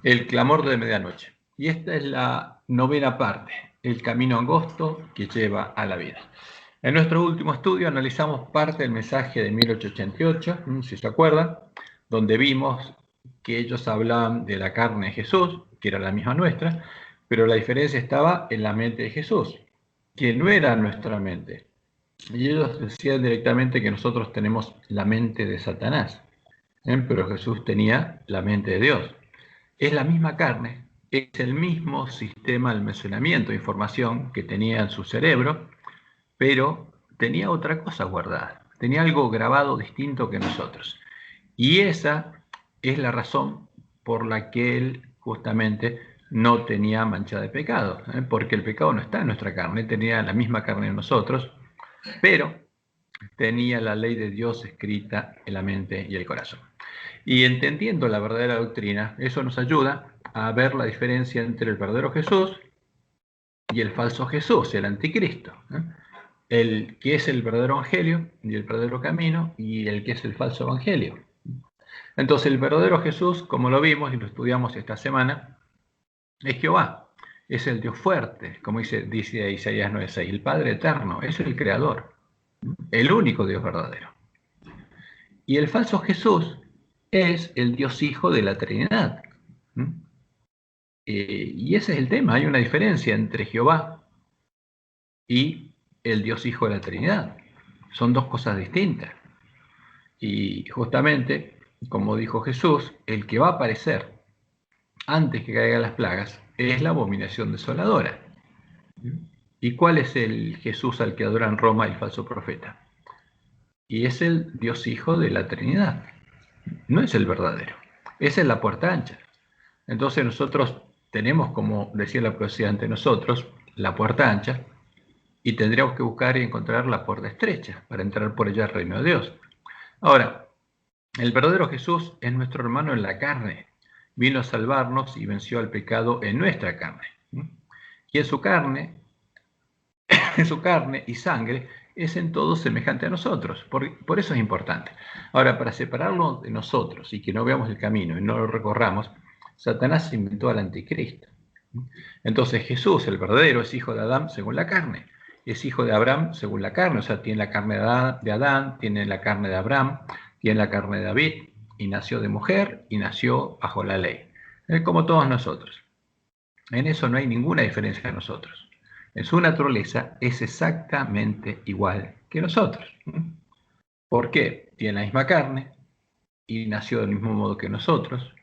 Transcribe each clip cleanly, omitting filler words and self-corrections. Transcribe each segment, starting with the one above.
El clamor de medianoche. Y esta es la novena parte, el camino angosto que lleva a la vida. En nuestro último estudio analizamos parte del mensaje de 1888, si se acuerdan, donde vimos que ellos hablaban de la carne de Jesús, que era la misma nuestra, pero la diferencia estaba en la mente de Jesús, que no era nuestra mente. Y ellos decían directamente que nosotros tenemos la mente de Satanás, pero Jesús tenía la mente de Dios. Es la misma carne, es el mismo sistema de almacenamiento de información que tenía en su cerebro, pero tenía otra cosa guardada, tenía algo grabado distinto que nosotros. Y esa es la razón por la que él justamente no tenía mancha de pecado, porque el pecado no está en nuestra carne, tenía la misma carne en nosotros, pero tenía la ley de Dios escrita en la mente y el corazón. Y entendiendo la verdadera doctrina, eso nos ayuda a ver la diferencia entre el verdadero Jesús y el falso Jesús, el anticristo. El que es el verdadero evangelio y el verdadero camino, y el que es el falso evangelio. Entonces, el verdadero Jesús, como lo vimos y lo estudiamos esta semana, es Jehová, es el Dios fuerte, como dice Isaías 9:6, el Padre eterno, es el creador, el único Dios verdadero. Y el falso Jesús es el Dios Hijo de la Trinidad. Y ese es el tema, hay una diferencia entre Jehová y el Dios Hijo de la Trinidad. Son dos cosas distintas. Y justamente, como dijo Jesús, el que va a aparecer antes que caigan las plagas es la abominación desoladora. ¿Y cuál es el Jesús al que adoran Roma el falso profeta? Y es el Dios Hijo de la Trinidad. No es el verdadero. Esa es la puerta ancha. Entonces nosotros tenemos, como decía la profecía ante nosotros, la puerta ancha, y tendríamos que buscar y encontrar la puerta estrecha para entrar por ella al reino de Dios. Ahora, el verdadero Jesús es nuestro hermano en la carne. Vino a salvarnos y venció al pecado en nuestra carne. Y en su carne y sangre es en todo semejante a nosotros. Por eso es importante. Ahora, para separarlo de nosotros y que no veamos el camino y no lo recorramos, Satanás inventó al anticristo. Entonces Jesús, el verdadero, es hijo de Adán según la carne. Es hijo de Abraham según la carne, o sea, tiene la carne de Adán, tiene la carne de Abraham, tiene la carne de David, y nació de mujer y nació bajo la ley. Como todos nosotros. En eso no hay ninguna diferencia de nosotros. En su naturaleza es exactamente igual que nosotros. ¿Por qué? Tiene la misma carne y nació del mismo modo que nosotros.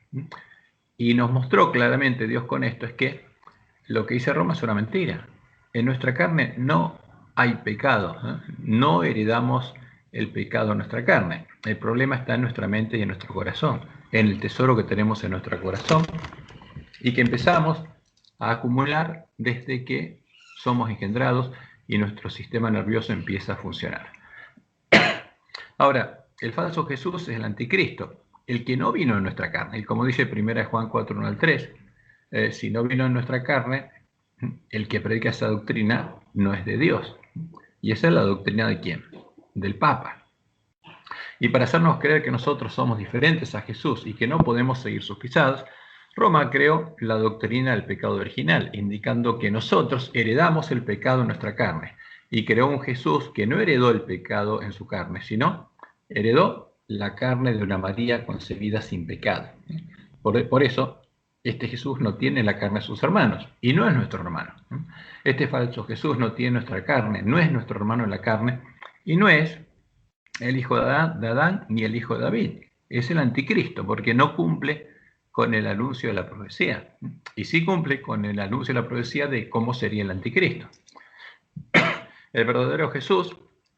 Y nos mostró claramente Dios con esto es que lo que dice Roma es una mentira. En nuestra carne no hay pecado, no heredamos el pecado en nuestra carne. El problema está en nuestra mente y en nuestro corazón, en el tesoro que tenemos en nuestro corazón y que empezamos a acumular desde que somos engendrados y nuestro sistema nervioso empieza a funcionar. Ahora, el falso Jesús es el anticristo, el que no vino en nuestra carne. Y como dice 1 Juan 4, 1 al 3, si no vino en nuestra carne, el que predica esa doctrina no es de Dios. ¿Y esa es la doctrina de quién? Del Papa. Y para hacernos creer que nosotros somos diferentes a Jesús y que no podemos seguir sus pisadas, Roma creó la doctrina del pecado original, indicando que nosotros heredamos el pecado en nuestra carne. Y creó un Jesús que no heredó el pecado en su carne, sino heredó la carne de una María concebida sin pecado. Por eso, este Jesús no tiene la carne de sus hermanos y no es nuestro hermano. Este falso Jesús no tiene nuestra carne, no es nuestro hermano en la carne y no es el hijo de Adán ni el hijo de David. Es el anticristo porque no cumple con el anuncio de la profecía y sí cumple con el anuncio de la profecía de cómo sería el anticristo. El verdadero Jesús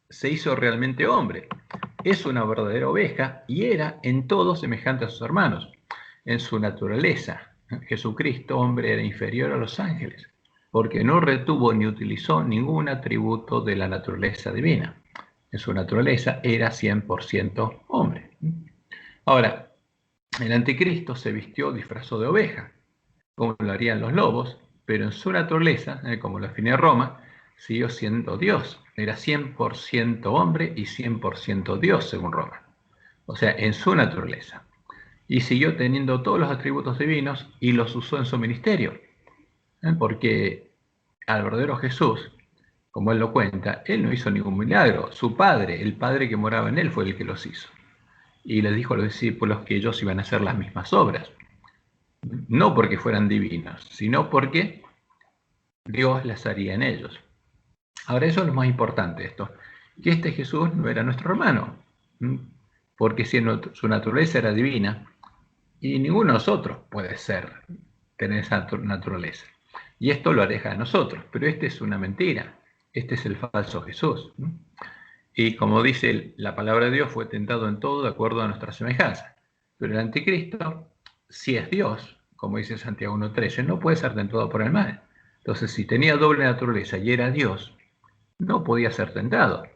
se hizo realmente hombre, es una verdadera oveja y era en todo semejante a sus hermanos. En su naturaleza, Jesucristo, hombre, era inferior a los ángeles, porque no retuvo ni utilizó ningún atributo de la naturaleza divina. En su naturaleza era 100% hombre. Ahora, el anticristo se vistió disfrazado de oveja, como lo harían los lobos, pero en su naturaleza, como lo define Roma, siguió siendo Dios. Era 100% hombre y 100% Dios, según Roma. O sea, en su naturaleza. y siguió teniendo todos los atributos divinos y los usó en su ministerio. Porque al verdadero Jesús, como él lo cuenta, él no hizo ningún milagro. Su padre, el padre que moraba en él, fue el que los hizo. Y les dijo a los discípulos que ellos iban a hacer las mismas obras. No porque fueran divinos, sino porque Dios las haría en ellos. Ahora, eso es lo más importante esto, que este Jesús no era nuestro hermano, porque si su naturaleza era divina, y ninguno de nosotros puede tener esa naturaleza. Y esto lo aleja de nosotros, pero esta es una mentira, este es el falso Jesús. Y como dice la palabra de Dios, fue tentado en todo de acuerdo a nuestra semejanza. Pero el anticristo, si es Dios, como dice Santiago 1:13, no puede ser tentado por el mal. Entonces, si tenía doble naturaleza y era Dios, no podía ser tentado.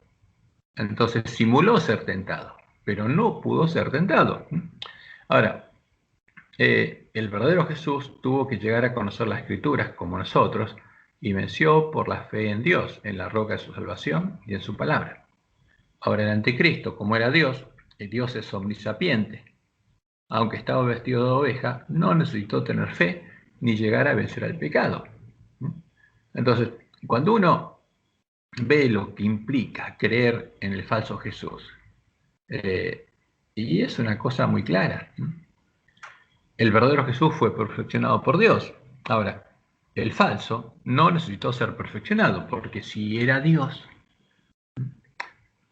Entonces simuló ser tentado, pero no pudo ser tentado. Ahora, el verdadero Jesús tuvo que llegar a conocer las Escrituras como nosotros y venció por la fe en Dios, en la roca de su salvación y en su palabra. Ahora, el anticristo, como era Dios, el Dios es omnisapiente. Aunque estaba vestido de oveja, no necesitó tener fe ni llegar a vencer al pecado. Entonces, cuando uno ve lo que implica creer en el falso Jesús, y es una cosa muy clara. El verdadero Jesús fue perfeccionado por Dios. Ahora, el falso no necesitó ser perfeccionado, porque si era Dios,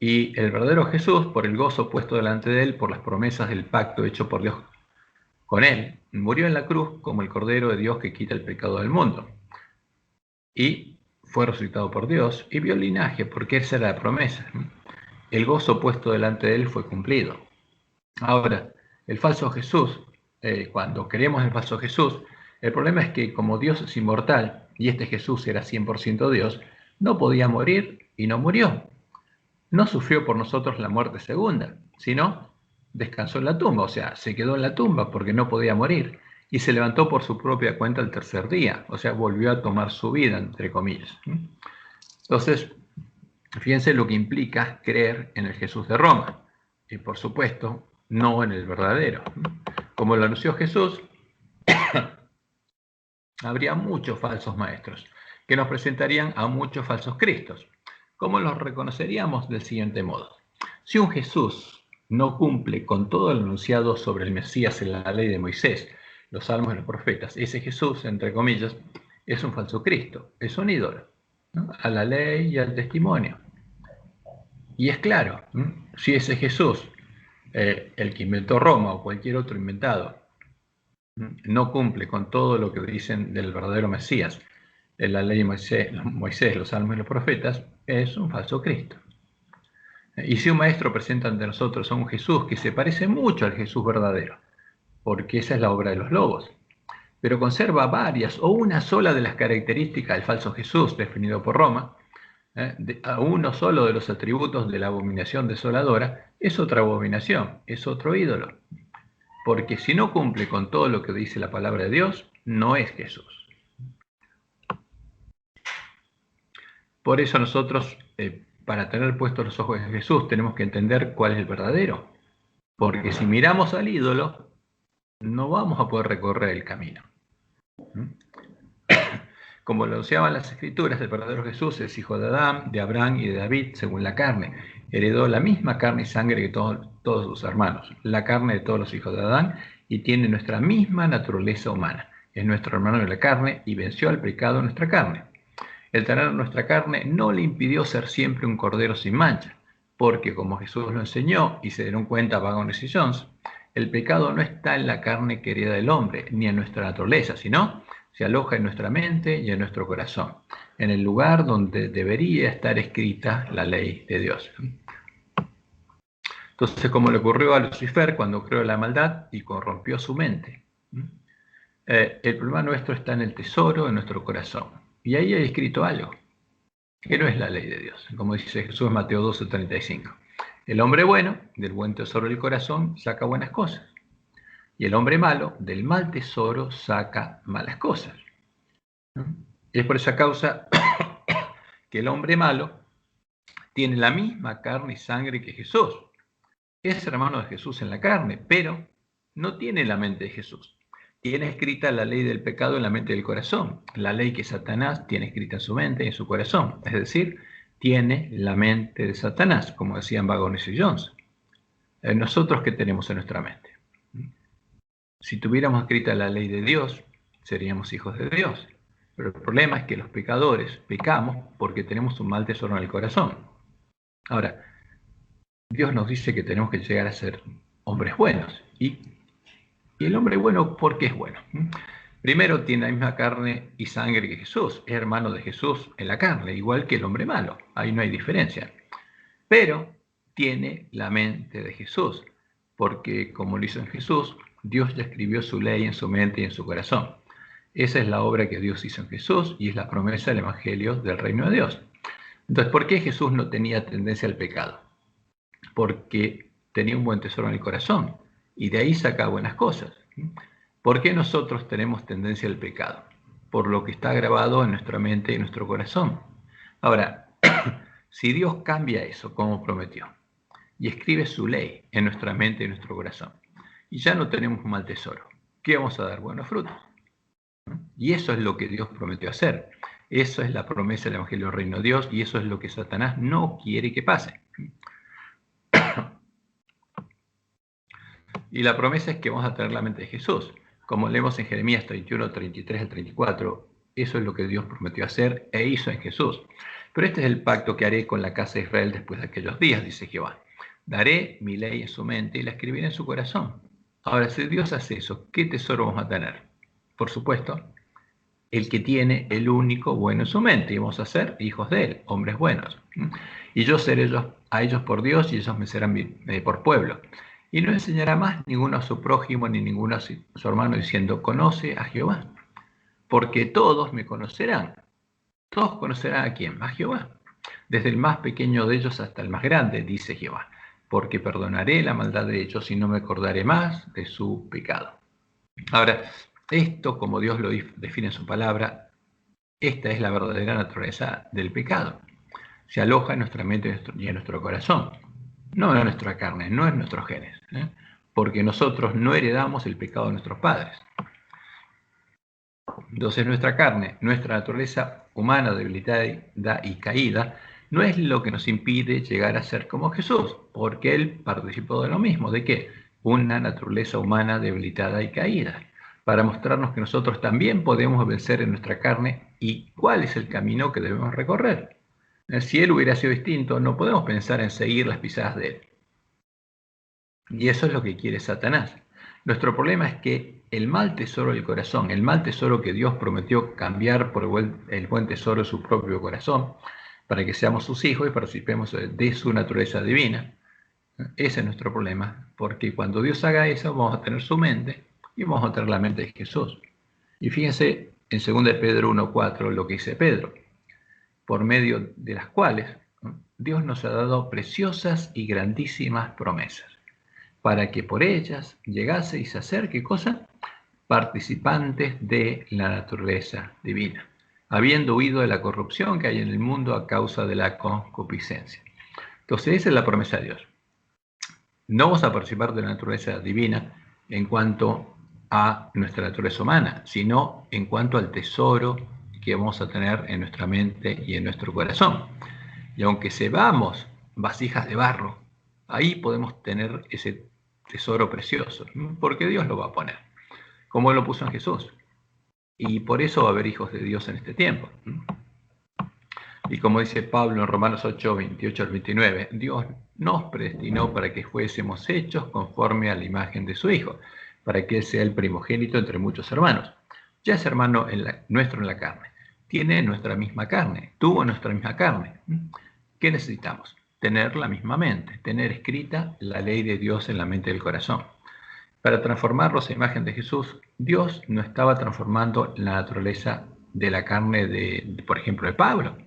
y el verdadero Jesús, por el gozo puesto delante de él, por las promesas del pacto hecho por Dios con él, murió en la cruz como el Cordero de Dios que quita el pecado del mundo. Y fue resucitado por Dios y vio el linaje, porque esa era la promesa. El gozo puesto delante de él fue cumplido. Ahora, el falso Jesús, cuando creemos en el falso Jesús, el problema es que como Dios es inmortal, y este Jesús era 100% Dios, no podía morir y no murió. No sufrió por nosotros la muerte segunda, sino descansó en la tumba, o sea, se quedó en la tumba porque no podía morir, y se levantó por su propia cuenta el tercer día, o sea, volvió a tomar su vida, entre comillas. Entonces, fíjense lo que implica creer en el Jesús de Roma, y por supuesto, no en el verdadero. Como lo anunció Jesús, habría muchos falsos maestros que nos presentarían a muchos falsos cristos. ¿Cómo los reconoceríamos? Del siguiente modo. Si un Jesús no cumple con todo lo anunciado sobre el Mesías en la ley de Moisés, los salmos y los profetas, ese Jesús, entre comillas, es un falso Cristo, es un ídolo, ¿no? A la ley y al testimonio. Y es claro, si ese Jesús, el que inventó Roma o cualquier otro inventado, no cumple con todo lo que dicen del verdadero Mesías, en la ley de Moisés, los salmos y los profetas, es un falso Cristo. Y si un maestro presenta ante nosotros a un Jesús que se parece mucho al Jesús verdadero, porque esa es la obra de los lobos, pero conserva varias o una sola de las características del falso Jesús definido por Roma, a uno solo de los atributos de la abominación desoladora, es otra abominación, es otro ídolo. Porque si no cumple con todo lo que dice la palabra de Dios, no es Jesús. Por eso nosotros, para tener puestos los ojos en Jesús, tenemos que entender cuál es el verdadero. Porque si miramos al ídolo, no vamos a poder recorrer el camino. Como lo anunciaban las Escrituras, el verdadero Jesús es hijo de Adán, de Abraham y de David, según la carne. Heredó la misma carne y sangre que todos sus hermanos, la carne de todos los hijos de Adán, y tiene nuestra misma naturaleza humana. Es nuestro hermano de la carne y venció al pecado en nuestra carne. El tener nuestra carne no le impidió ser siempre un cordero sin mancha, porque como Jesús lo enseñó y se dieron cuenta Vagones y Jones, el pecado no está en la carne querida del hombre, ni en nuestra naturaleza, sino se aloja en nuestra mente y en nuestro corazón, en el lugar donde debería estar escrita la ley de Dios. Entonces, como le ocurrió a Lucifer cuando creó la maldad y corrompió su mente, el problema nuestro está en el tesoro, en nuestro corazón. Y ahí hay escrito algo, que no es la ley de Dios, como dice Jesús en Mateo 12:35. El hombre bueno, del buen tesoro del corazón, saca buenas cosas. Y el hombre malo, del mal tesoro, saca malas cosas. Es por esa causa que el hombre malo tiene la misma carne y sangre que Jesús. Es hermano de Jesús en la carne, pero no tiene la mente de Jesús. Tiene escrita la ley del pecado en la mente del corazón, la ley que Satanás tiene escrita en su mente y en su corazón. Es decir, tiene la mente de Satanás, como decían Vagones y Jones. Nosotros, ¿qué tenemos en nuestra mente? Si tuviéramos escrita la ley de Dios, seríamos hijos de Dios. Pero el problema es que los pecadores pecamos porque tenemos un mal tesoro en el corazón. Ahora, Dios nos dice que tenemos que llegar a ser hombres buenos. ¿Y el hombre bueno, por qué es bueno? Primero, tiene la misma carne y sangre que Jesús. Es hermano de Jesús en la carne, igual que el hombre malo. Ahí no hay diferencia. Pero tiene la mente de Jesús, porque como lo hizo en Jesús, Dios ya escribió su ley en su mente y en su corazón. Esa es la obra que Dios hizo en Jesús y es la promesa del Evangelio del Reino de Dios. Entonces, ¿por qué Jesús no tenía tendencia al pecado? Porque tenía un buen tesoro en el corazón y de ahí saca buenas cosas. ¿Por qué nosotros tenemos tendencia al pecado? Por lo que está grabado en nuestra mente y en nuestro corazón. Ahora, si Dios cambia eso, como prometió, y escribe su ley en nuestra mente y en nuestro corazón, y ya no tenemos un mal tesoro, ¿qué vamos a dar? Buenos frutos. Y eso es lo que Dios prometió hacer. Eso es la promesa del Evangelio del Reino de Dios y eso es lo que Satanás no quiere que pase. Y la promesa es que vamos a tener la mente de Jesús. Como leemos en Jeremías 31, 33 al 34, eso es lo que Dios prometió hacer e hizo en Jesús. Pero este es el pacto que haré con la casa de Israel después de aquellos días, dice Jehová. Daré mi ley en su mente y la escribiré en su corazón. Ahora, si Dios hace eso, ¿qué tesoro vamos a tener? Por supuesto, el que tiene el único bueno en su mente, y vamos a ser hijos de él, hombres buenos. Y yo seré a ellos por Dios y ellos me serán por pueblo. Y no enseñará más ninguno a su prójimo ni ninguno a su hermano diciendo, conoce a Jehová, porque todos me conocerán. Todos conocerán a quién, a Jehová. Desde el más pequeño de ellos hasta el más grande, dice Jehová, porque perdonaré la maldad de ellos y no me acordaré más de su pecado. Ahora, esto, como Dios lo define en su palabra, esta es la verdadera naturaleza del pecado. Se aloja en nuestra mente y en nuestro corazón, no en nuestra carne, no en nuestros genes, porque nosotros no heredamos el pecado de nuestros padres. Entonces nuestra carne, nuestra naturaleza humana debilitada y caída, no es lo que nos impide llegar a ser como Jesús, porque Él participó de lo mismo. ¿De qué? Una naturaleza humana debilitada y caída, para mostrarnos que nosotros también podemos vencer en nuestra carne y cuál es el camino que debemos recorrer. Si Él hubiera sido distinto, no podemos pensar en seguir las pisadas de Él. Y eso es lo que quiere Satanás. Nuestro problema es que el mal tesoro del corazón, el mal tesoro que Dios prometió cambiar por el buen tesoro de su propio corazón, para que seamos sus hijos y participemos de su naturaleza divina, ese es nuestro problema, porque cuando Dios haga eso vamos a tener su mente y vamos a tener la mente de Jesús. Y fíjense en 2 Pedro 1:4 lo que dice Pedro, por medio de las cuales Dios nos ha dado preciosas y grandísimas promesas, para que por ellas llegaseis a ser, ¿qué cosa? Participantes de la naturaleza divina, habiendo huido de la corrupción que hay en el mundo a causa de la concupiscencia. Entonces esa es la promesa de Dios. No vamos a participar de la naturaleza divina en cuanto a nuestra naturaleza humana, sino en cuanto al tesoro que vamos a tener en nuestra mente y en nuestro corazón. Y aunque sepamos vasijas de barro, ahí podemos tener ese tesoro precioso, porque Dios lo va a poner, como Él lo puso en Jesús. Y por eso va a haber hijos de Dios en este tiempo. Y como dice Pablo en Romanos 8, 28 al 29, Dios nos predestinó para que fuésemos hechos conforme a la imagen de su Hijo, para que Él sea el primogénito entre muchos hermanos. Ya es hermano nuestro en la carne, tiene nuestra misma carne, tuvo nuestra misma carne. ¿Qué necesitamos? Tener la misma mente, tener escrita la ley de Dios en la mente del corazón. Para transformarlos a imagen de Jesús, Dios no estaba transformando la naturaleza de la carne por ejemplo, de Pablo,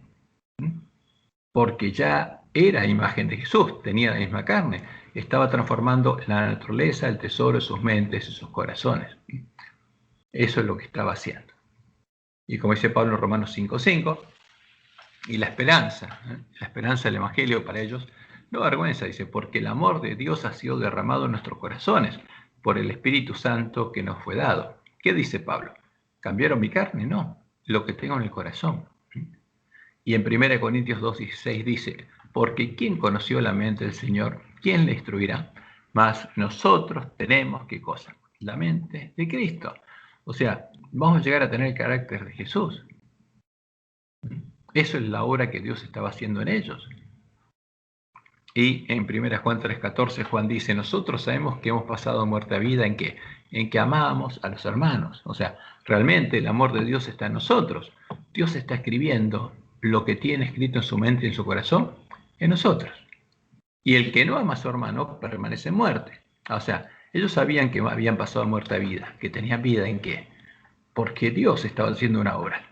porque ya era imagen de Jesús, tenía la misma carne, estaba transformando la naturaleza, el tesoro de sus mentes y sus corazones. Eso es lo que estaba haciendo. Y como dice Pablo en Romanos 5:5, y la esperanza del Evangelio para ellos, no avergüenza, dice, porque el amor de Dios ha sido derramado en nuestros corazones por el Espíritu Santo que nos fue dado. ¿Qué dice Pablo? ¿Cambiaron mi carne? No, lo que tengo en el corazón. Y en 1 Corintios 2:16 dice, porque ¿quién conoció la mente del Señor? ¿Quién le instruirá? Mas nosotros tenemos, ¿qué cosa? La mente de Cristo. O sea, vamos a llegar a tener el carácter de Jesús. Eso es la obra que Dios estaba haciendo en ellos. Y en 1 Juan 3:14, Juan dice, nosotros sabemos que hemos pasado de muerte a vida, ¿en qué? En que amamos a los hermanos. O sea, realmente el amor de Dios está en nosotros. Dios está escribiendo lo que tiene escrito en su mente y en su corazón en nosotros. Y el que no ama a su hermano permanece en muerte. O sea, ellos sabían que habían pasado de muerte a vida, que tenían vida ¿en qué? Porque Dios estaba haciendo una obra.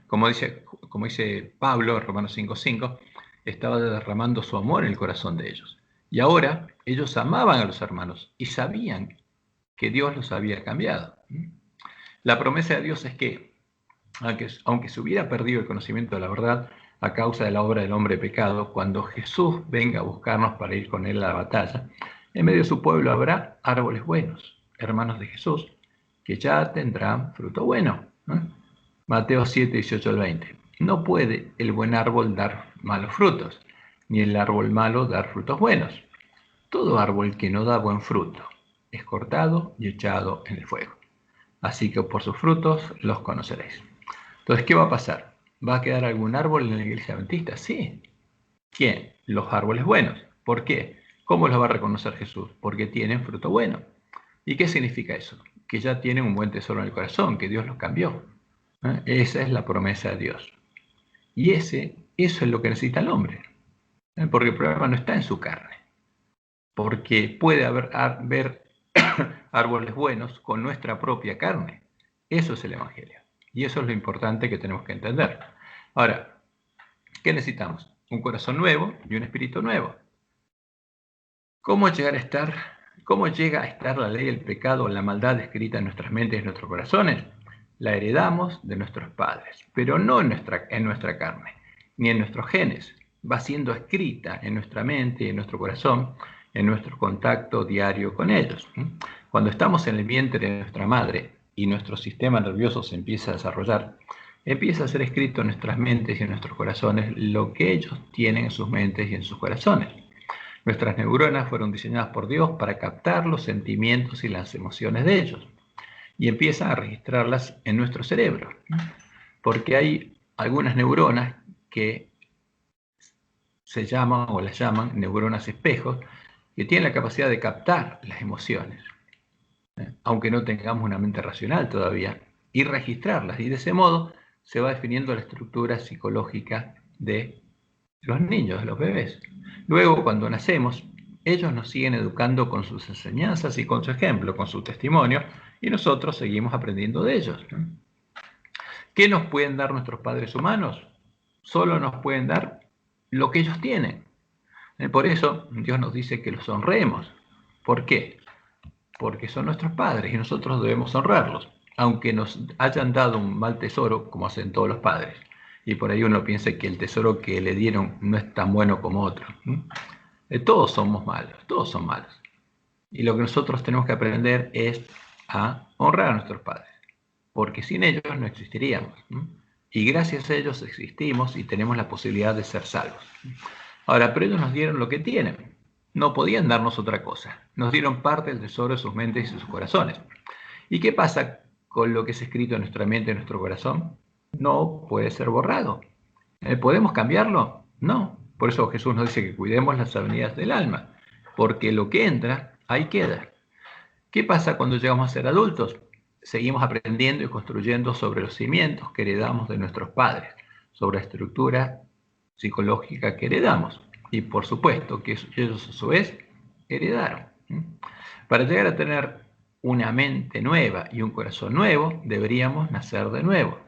Como dice Pablo en Romanos 5:5, estaba derramando su amor en el corazón de ellos. Y ahora ellos amaban a los hermanos y sabían que Dios los había cambiado. La promesa de Dios es que, aunque se hubiera perdido el conocimiento de la verdad a causa de la obra del hombre pecado, cuando Jesús venga a buscarnos para ir con él a la batalla, en medio de su pueblo habrá árboles buenos, hermanos de Jesús, que ya tendrán fruto bueno. Mateo 7:18-20. No puede el buen árbol dar malos frutos, ni el árbol malo dar frutos buenos. Todo árbol que no da buen fruto es cortado y echado en el fuego. Así que por sus frutos los conoceréis. Entonces, ¿qué va a pasar? ¿Va a quedar algún árbol en la iglesia adventista? Sí. ¿Quién? Los árboles buenos. ¿Por qué? ¿Cómo los va a reconocer Jesús? Porque tienen fruto bueno. ¿Y qué significa eso? Que ya tienen un buen tesoro en el corazón, que Dios los cambió. Esa es la promesa de Dios. Y eso es lo que necesita el hombre. Porque el problema no está en su carne. Porque puede haber árboles buenos con nuestra propia carne. Eso es el Evangelio. Y eso es lo importante que tenemos que entender. Ahora, ¿qué necesitamos? Un corazón nuevo y un espíritu nuevo. ¿Cómo llega a estar la ley del pecado o la maldad escrita en nuestras mentes y en nuestros corazones? La heredamos de nuestros padres, pero no en nuestra carne, ni en nuestros genes. Va siendo escrita en nuestra mente y en nuestro corazón, en nuestro contacto diario con ellos. Cuando estamos en el vientre de nuestra madre y nuestro sistema nervioso se empieza a desarrollar, empieza a ser escrito en nuestras mentes y en nuestros corazones lo que ellos tienen en sus mentes y en sus corazones. Nuestras neuronas fueron diseñadas por Dios para captar los sentimientos y las emociones de ellos y empiezan a registrarlas en nuestro cerebro, porque hay algunas neuronas que se llaman o las llaman neuronas espejos que tienen la capacidad de captar las emociones, aunque no tengamos una mente racional todavía, y registrarlas, y de ese modo se va definiendo la estructura psicológica de los niños, de los bebés. Luego, cuando nacemos, ellos nos siguen educando con sus enseñanzas y con su ejemplo, con su testimonio, y nosotros seguimos aprendiendo de ellos. ¿Qué nos pueden dar nuestros padres humanos? Solo nos pueden dar lo que ellos tienen. Por eso Dios nos dice que los honremos. ¿Por qué? Porque son nuestros padres y nosotros debemos honrarlos, aunque nos hayan dado un mal tesoro, como hacen todos los padres. Y por ahí uno piensa que el tesoro que le dieron no es tan bueno como otro. Todos somos malos, todos son malos. Y lo que nosotros tenemos que aprender es a honrar a nuestros padres, porque sin ellos no existiríamos. Y gracias a ellos existimos y tenemos la posibilidad de ser salvos. Ahora, pero ellos nos dieron lo que tienen. No podían darnos otra cosa. Nos dieron parte del tesoro de sus mentes y sus corazones. ¿Y qué pasa con lo que es escrito en nuestra mente y en nuestro corazón? No puede ser borrado. ¿Podemos cambiarlo? No. Por eso Jesús nos dice que cuidemos las avenidas del alma, porque lo que entra, ahí queda. ¿Qué pasa cuando llegamos a ser adultos? Seguimos aprendiendo y construyendo sobre los cimientos que heredamos de nuestros padres, sobre la estructura psicológica que heredamos. Y por supuesto que ellos a su vez heredaron. Para llegar a tener una mente nueva y un corazón nuevo, deberíamos nacer de nuevo.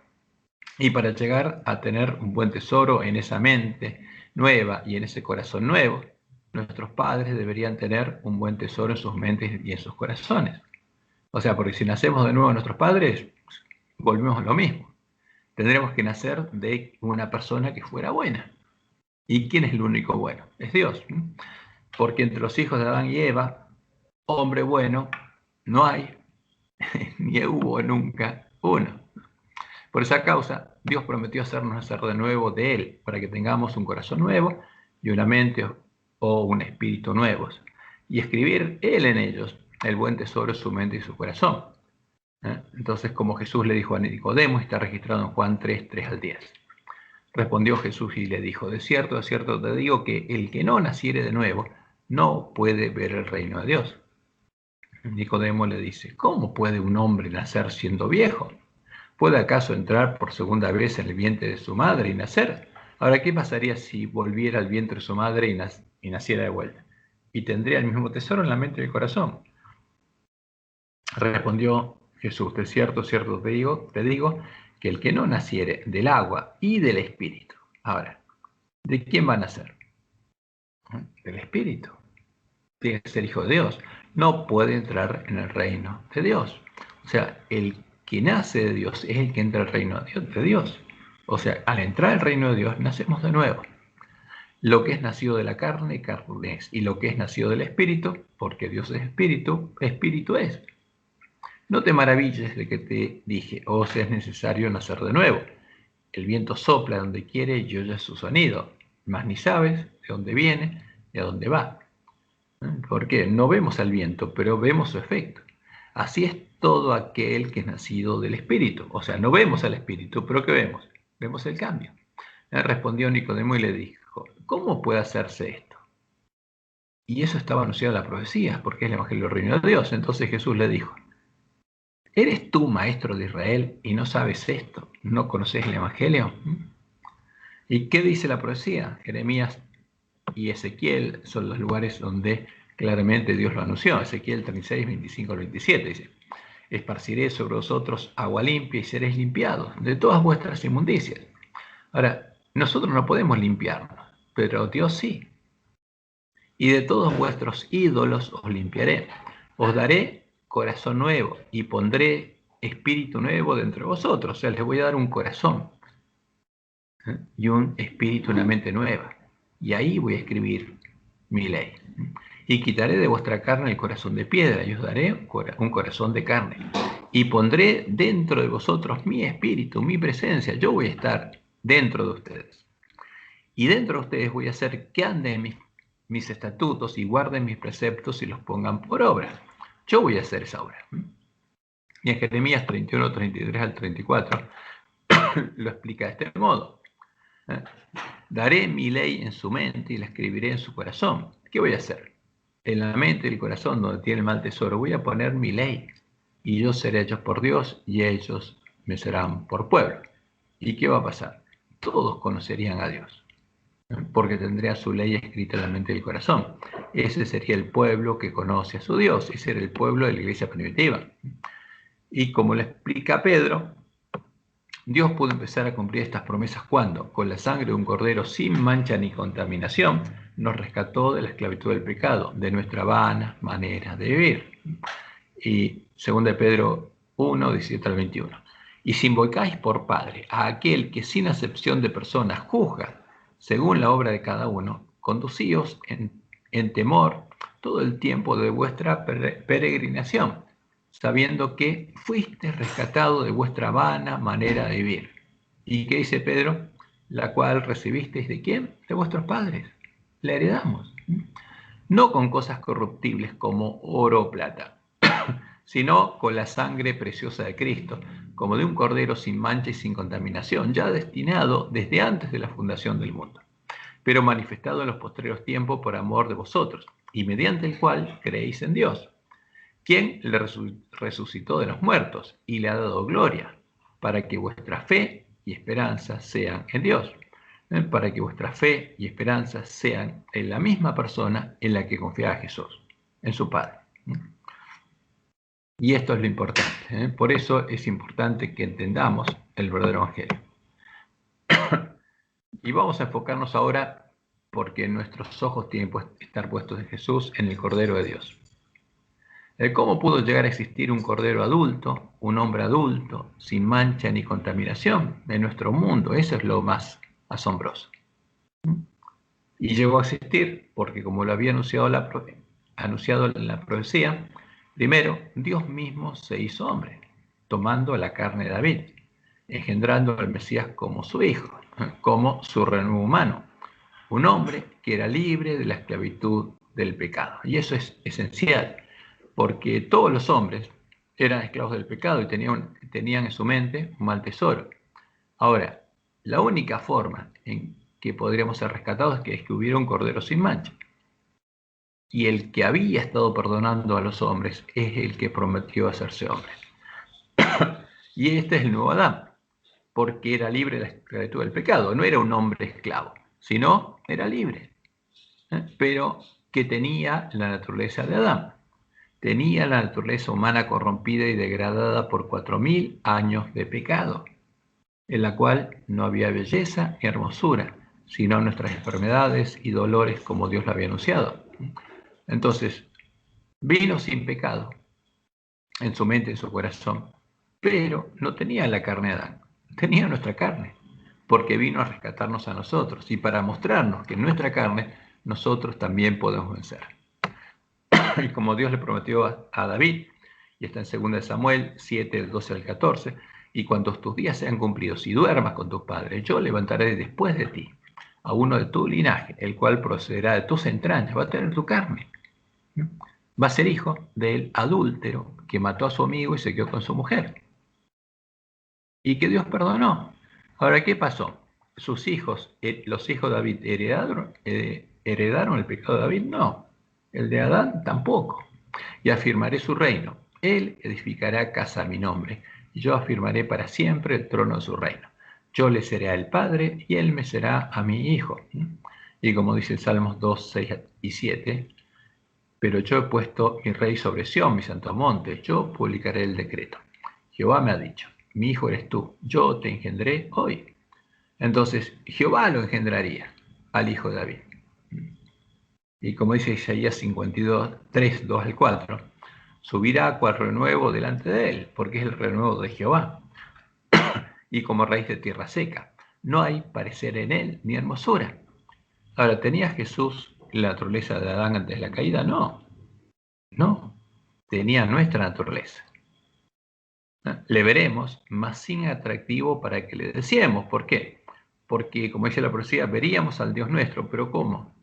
Y para llegar a tener un buen tesoro en esa mente nueva y en ese corazón nuevo, nuestros padres deberían tener un buen tesoro en sus mentes y en sus corazones. O sea, porque si nacemos de nuevo de nuestros padres, volvemos a lo mismo. Tendremos que nacer de una persona que fuera buena. ¿Y quién es el único bueno? Es Dios. Porque entre los hijos de Adán y Eva, hombre bueno no hay, ni hubo nunca uno. Por esa causa, Dios prometió hacernos nacer de nuevo de Él, para que tengamos un corazón nuevo y una mente o un espíritu nuevos, y escribir Él en ellos el buen tesoro de su mente y su corazón. Entonces, como Jesús le dijo a Nicodemo, está registrado en Juan 3, 3 al 10. Respondió Jesús y le dijo, de cierto te digo que el que no naciere de nuevo no puede ver el reino de Dios. Nicodemo le dice, ¿cómo puede un hombre nacer siendo viejo? ¿Puede acaso entrar por segunda vez en el vientre de su madre y nacer? Ahora, ¿qué pasaría si volviera al vientre de su madre y naciera de vuelta? Y tendría el mismo tesoro en la mente y el corazón. Respondió Jesús, de cierto te digo, que el que no naciere del agua y del espíritu. Ahora, ¿de quién va a nacer? Del espíritu. Tiene que ser hijo de Dios. No puede entrar en el reino de Dios. O sea, el que nace de Dios es el que entra al reino de Dios. O sea, al entrar al reino de Dios, nacemos de nuevo. Lo que es nacido de la carne, carne es. Y lo que es nacido del espíritu, porque Dios es espíritu, espíritu es. No te maravilles de que te dije, sea, es necesario nacer de nuevo. El viento sopla donde quiere y oyes su sonido, mas ni sabes de dónde viene ni a dónde va. Porque no vemos al viento, pero vemos su efecto. Así es todo aquel que es nacido del Espíritu. O sea, no vemos al Espíritu, pero ¿qué vemos? Vemos el cambio. Respondió Nicodemo y le dijo, ¿cómo puede hacerse esto? Y eso estaba anunciado en la profecía, porque es el Evangelio del Reino de Dios. Entonces Jesús le dijo, ¿eres tú maestro de Israel y no sabes esto? ¿No conoces el Evangelio? ¿Y qué dice la profecía? Jeremías y Ezequiel son los lugares donde claramente Dios lo anunció. Ezequiel 36, 25 al 27 dice, esparciré sobre vosotros agua limpia y seréis limpiados de todas vuestras inmundicias. Ahora, nosotros no podemos limpiarnos, pero Dios sí. Y de todos vuestros ídolos os limpiaré. Os daré corazón nuevo y pondré espíritu nuevo dentro de vosotros. O sea, les voy a dar un corazón y un espíritu, una mente nueva. Y ahí voy a escribir mi ley. Y quitaré de vuestra carne el corazón de piedra y os daré un corazón de carne. Y pondré dentro de vosotros mi espíritu, mi presencia. Yo voy a estar dentro de ustedes. Y dentro de ustedes voy a hacer que anden mis estatutos y guarden mis preceptos y los pongan por obra. Yo voy a hacer esa obra. Y en Jeremías 31, 33 al 34 lo explica de este modo. Daré mi ley en su mente y la escribiré en su corazón. ¿Qué voy a hacer? En la mente y el corazón donde tiene el mal tesoro voy a poner mi ley. Y yo seré hechos por Dios y ellos me serán por pueblo. ¿Y qué va a pasar? Todos conocerían a Dios, porque tendría su ley escrita en la mente y el corazón. Ese sería el pueblo que conoce a su Dios. Ese era el pueblo de la iglesia primitiva. Y como le explica Pedro, Dios pudo empezar a cumplir estas promesas cuando, con la sangre de un cordero sin mancha ni contaminación, nos rescató de la esclavitud del pecado, de nuestra vana manera de vivir. Y 2 Pedro 1, 17 al 21. Y si invocáis por Padre a aquel que sin acepción de personas juzga según la obra de cada uno, conducíos en temor todo el tiempo de vuestra peregrinación, sabiendo que fuiste rescatado de vuestra vana manera de vivir. ¿Y qué dice Pedro? La cual recibisteis ¿de quién? De vuestros padres. La heredamos. No con cosas corruptibles como oro o plata, sino con la sangre preciosa de Cristo, como de un cordero sin mancha y sin contaminación, ya destinado desde antes de la fundación del mundo, pero manifestado en los postreros tiempos por amor de vosotros, y mediante el cual creéis en Dios, quien le resucitó de los muertos y le ha dado gloria, para que vuestra fe y esperanza sean en Dios, para que vuestra fe y esperanza sean en la misma persona en la que confiaba Jesús, en su Padre. Y esto es lo importante, por eso es importante que entendamos el verdadero Evangelio. Y vamos a enfocarnos ahora, porque nuestros ojos tienen que estar puestos en Jesús, en el Cordero de Dios. ¿Cómo pudo llegar a existir un cordero adulto, un hombre adulto, sin mancha ni contaminación en nuestro mundo? Eso es lo más asombroso. Y llegó a existir porque, como lo había anunciado en la profecía, Primero, Dios mismo se hizo hombre, tomando la carne de David, engendrando al Mesías como su hijo, como su renuevo humano, un hombre que era libre de la esclavitud del pecado. Y eso es esencial, porque todos los hombres eran esclavos del pecado y tenían en su mente un mal tesoro. Ahora, la única forma en que podríamos ser rescatados es que hubiera un cordero sin mancha. Y el que había estado perdonando a los hombres es el que prometió hacerse hombre. Y este es el nuevo Adán, porque era libre de la esclavitud del pecado. No era un hombre esclavo, sino era libre, pero que tenía la naturaleza de Adán. Tenía la naturaleza humana corrompida y degradada por 4000 años de pecado, en la cual no había belleza ni hermosura, sino nuestras enfermedades y dolores como Dios lo había anunciado. Entonces, vino sin pecado en su mente, en su corazón, pero no tenía la carne de Adán, tenía nuestra carne, porque vino a rescatarnos a nosotros y para mostrarnos que en nuestra carne nosotros también podemos vencer. Y como Dios le prometió a David, y está en 2 Samuel 7, 12 al 14, y cuando tus días sean cumplidos y duermas con tus padres, yo levantaré después de ti a uno de tu linaje, el cual procederá de tus entrañas, va a tener tu carne. Va a ser hijo del adúltero que mató a su amigo y se quedó con su mujer. Y que Dios perdonó. Ahora, ¿qué pasó? ¿Sus hijos, los hijos de David, heredaron el pecado de David? No. El de Adán tampoco. Y afirmaré su reino. Él edificará casa a mi nombre, y yo afirmaré para siempre el trono de su reino. Yo le seré el padre, y él me será a mi hijo. Y como dice el Salmos 2, 6 y 7, pero yo he puesto mi rey sobre Sión, mi santo monte, yo publicaré el decreto. Jehová me ha dicho, mi hijo eres tú, yo te engendré hoy. Entonces Jehová lo engendraría al hijo de David. Y como dice Isaías 52, 3, 2 al 4, subirá cual renuevo delante de él, porque es el renuevo de Jehová, y como raíz de tierra seca. No hay parecer en él ni hermosura. Ahora, ¿tenía Jesús la naturaleza de Adán antes de la caída? No, no, tenía nuestra naturaleza. Le veremos, mas sin atractivo para que le deseemos. ¿Por qué? Porque, como dice la profecía, veríamos al Dios nuestro, pero ¿cómo?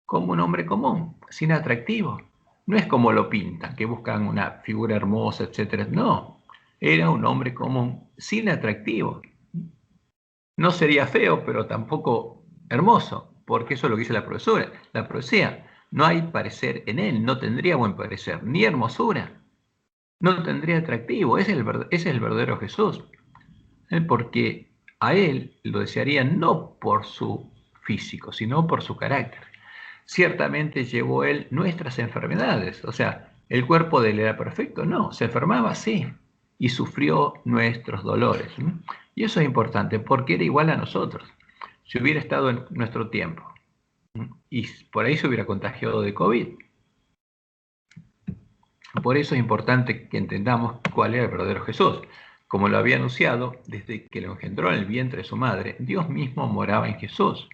Como un hombre común, sin atractivo. No es como lo pintan, que buscan una figura hermosa, etc. No, era un hombre común, sin atractivo. No sería feo, pero tampoco hermoso, porque eso es lo que dice la profecía. No hay parecer en él, no tendría buen parecer, ni hermosura. No tendría atractivo, ese es el verdadero Jesús, porque a él lo desearían no por su físico, sino por su carácter. Ciertamente llevó él nuestras enfermedades, o sea, el cuerpo de él era perfecto, no, se enfermaba, sí, y sufrió nuestros dolores. Y eso es importante, porque era igual a nosotros, si hubiera estado en nuestro tiempo, y por ahí se hubiera contagiado de COVID. Por eso es importante que entendamos cuál era el verdadero Jesús. Como lo había anunciado, desde que lo engendró en el vientre de su madre, Dios mismo moraba en Jesús.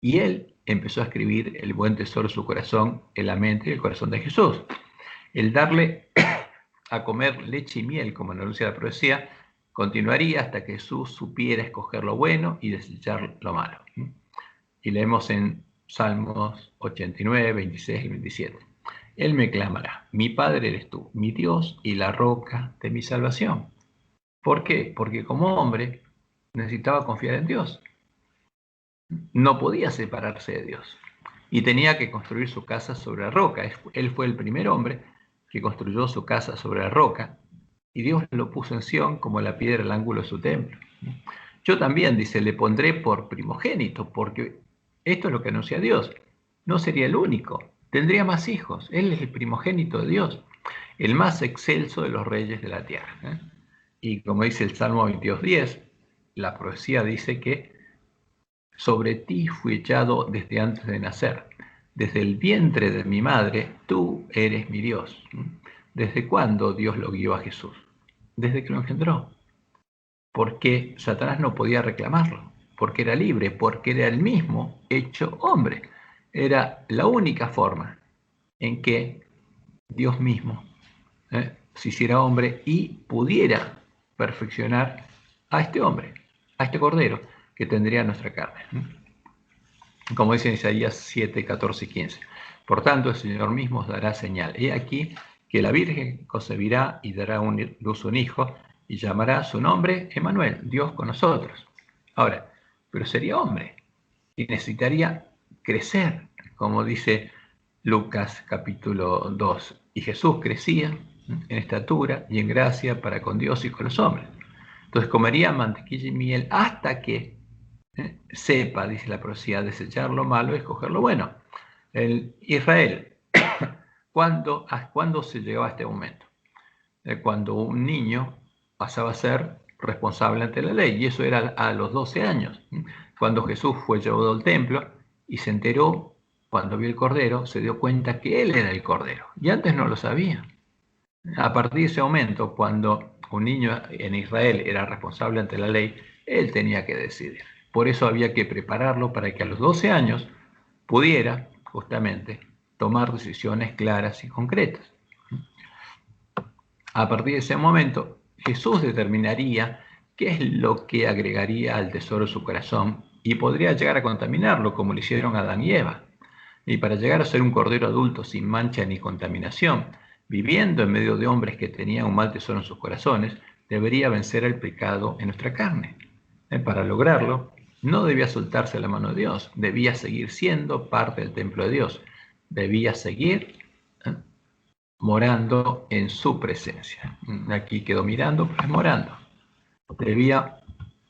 Y él empezó a escribir el buen tesoro de su corazón en la mente y el corazón de Jesús. El darle a comer leche y miel, como anuncia la profecía, continuaría hasta que Jesús supiera escoger lo bueno y desechar lo malo. Y leemos en Salmos 89, 26 y 27. Él me clamará, mi Padre eres tú, mi Dios y la roca de mi salvación. ¿Por qué? Porque como hombre necesitaba confiar en Dios. No podía separarse de Dios. Y tenía que construir su casa sobre la roca. Él fue el primer hombre que construyó su casa sobre la roca. Y Dios lo puso en Sión como la piedra al ángulo de su templo. Yo también, dice, le pondré por primogénito, porque esto es lo que anuncia Dios. No sería el único, tendría más hijos. Él es el primogénito de Dios, el más excelso de los reyes de la tierra. Y como dice el Salmo 22:10, la profecía dice que sobre ti fui echado desde antes de nacer. Desde el vientre de mi madre, tú eres mi Dios. ¿Desde cuándo Dios lo guió a Jesús? Desde que lo engendró. Porque Satanás no podía reclamarlo, porque era libre, porque era el mismo hecho hombre. Era la única forma en que Dios mismo, se hiciera hombre y pudiera perfeccionar a este hombre, a este cordero que tendría nuestra carne. Como dice en Isaías 7, 14 y 15. Por tanto, el Señor mismo os dará señal. He aquí que la Virgen concebirá y dará luz un hijo y llamará su nombre Emmanuel, Dios con nosotros. Ahora, pero sería hombre y necesitaría crecer, como dice Lucas capítulo 2. Y Jesús crecía en estatura y en gracia para con Dios y con los hombres. Entonces comería mantequilla y miel hasta que sepa, dice la profecía, desechar lo malo y escoger lo bueno. El Israel, ¿cuándo se llegó a este momento? Cuando un niño pasaba a ser responsable ante la ley, y eso era a los 12 años. Cuando Jesús fue llevado al templo y se enteró, cuando vio el cordero, se dio cuenta que él era el cordero, y antes no lo sabía. A partir de ese momento, cuando un niño en Israel era responsable ante la ley, él tenía que decidir. Por eso había que prepararlo para que a los 12 años pudiera justamente tomar decisiones claras y concretas. A partir de ese momento, Jesús determinaría qué es lo que agregaría al tesoro de su corazón y podría llegar a contaminarlo como lo hicieron Adán y Eva. Y para llegar a ser un cordero adulto sin mancha ni contaminación, viviendo en medio de hombres que tenían un mal tesoro en sus corazones, debería vencer el pecado en nuestra carne. Para lograrlo, no debía soltarse la mano de Dios, debía seguir siendo parte del templo de Dios, debía seguir morando en su presencia. Aquí quedó mirando, pues morando. Debía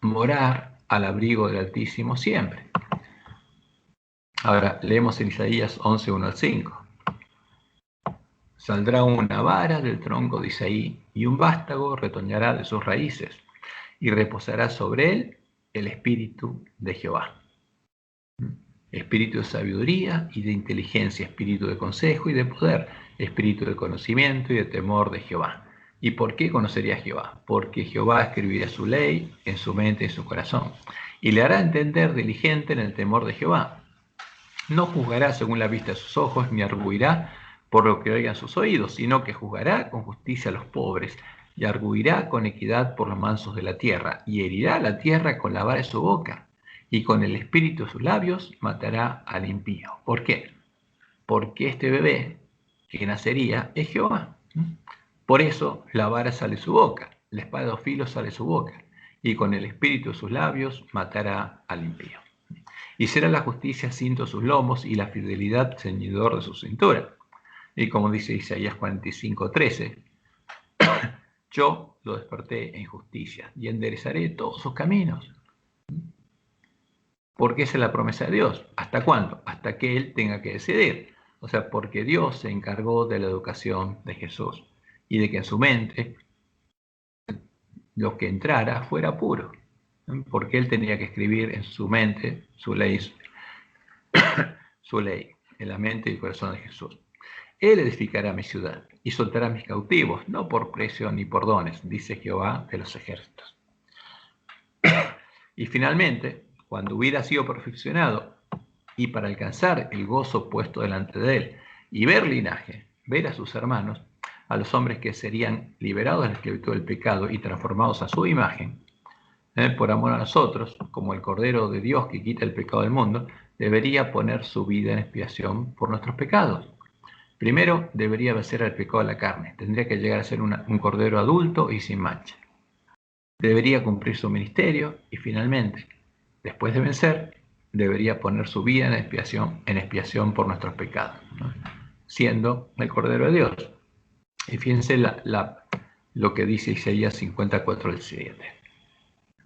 morar al abrigo del Altísimo siempre. Ahora, leemos en Isaías 11, 1 al 5. Saldrá una vara del tronco de Isaí, y un vástago retoñará de sus raíces, y reposará sobre él el espíritu de Jehová. Espíritu de sabiduría y de inteligencia, espíritu de consejo y de poder, espíritu de conocimiento y de temor de Jehová. ¿Y por qué conocería a Jehová? Porque Jehová escribirá su ley en su mente y en su corazón, y le hará entender diligente en el temor de Jehová. No juzgará según la vista de sus ojos, ni arguirá por lo que oigan sus oídos, sino que juzgará con justicia a los pobres, y arguirá con equidad por los mansos de la tierra, y herirá la tierra con la vara de su boca, y con el espíritu de sus labios matará al impío. ¿Por qué? Porque este bebé que nacería es Jehová. Por eso la vara sale de su boca, la espada de dos filos sale de su boca, y con el espíritu de sus labios matará al impío. Y será la justicia cinto sus lomos y la fidelidad ceñidor de su cintura. Y como dice Isaías 45:13, yo lo desperté en justicia y enderezaré todos sus caminos. Porque esa es la promesa de Dios. ¿Hasta cuándo? Hasta que Él tenga que decidir. O sea, porque Dios se encargó de la educación de Jesús y de que en su mente lo que entrara fuera puro. Porque Él tenía que escribir en su mente su ley en la mente y el corazón de Jesús. Él edificará mi ciudad y soltará mis cautivos, no por precio ni por dones, dice Jehová de los ejércitos. Y finalmente, cuando hubiera sido perfeccionado y para alcanzar el gozo puesto delante de él y ver linaje, ver a sus hermanos, a los hombres que serían liberados de la esclavitud del pecado y transformados a su imagen, por amor a nosotros, como el Cordero de Dios que quita el pecado del mundo, debería poner su vida en expiación por nuestros pecados. Primero, debería vencer al pecado de la carne. Tendría que llegar a ser un cordero adulto y sin mancha. Debería cumplir su ministerio y finalmente, después de vencer, debería poner su vida en expiación por nuestros pecados, ¿no? Siendo el Cordero de Dios. Y fíjense lo que dice Isaías 54, 7.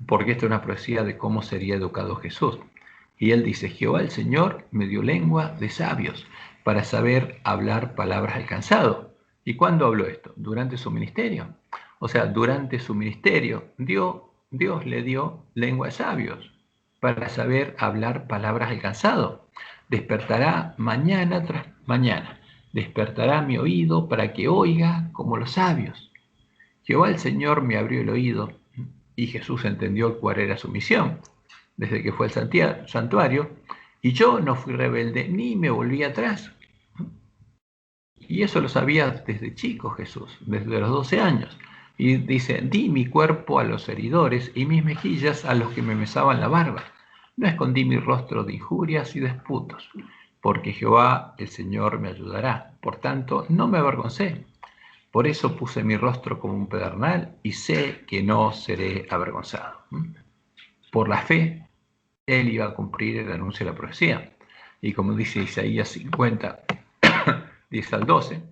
Porque esta es una profecía de cómo sería educado Jesús. Y él dice, Jehová el Señor me dio lengua de sabios para saber hablar palabras al cansado. ¿Y cuándo habló esto? Durante su ministerio. O sea, durante su ministerio, Dios le dio lengua de sabios para saber hablar palabras al cansado. Despertará mañana tras mañana. Despertará mi oído para que oiga como los sabios. Jehová el Señor me abrió el oído y Jesús entendió cuál era su misión desde que fue al santuario, y yo no fui rebelde ni me volví atrás. Y eso lo sabía desde chico Jesús, desde los 12 años. Y dice, di mi cuerpo a los heridores y mis mejillas a los que me mesaban la barba. No escondí mi rostro de injurias y disputos, porque Jehová el Señor me ayudará. Por tanto, no me avergoncé. Por eso puse mi rostro como un pedernal y sé que no seré avergonzado. Por la fe, él iba a cumplir el anuncio de la profecía. Y como dice Isaías 50, 10 al 12,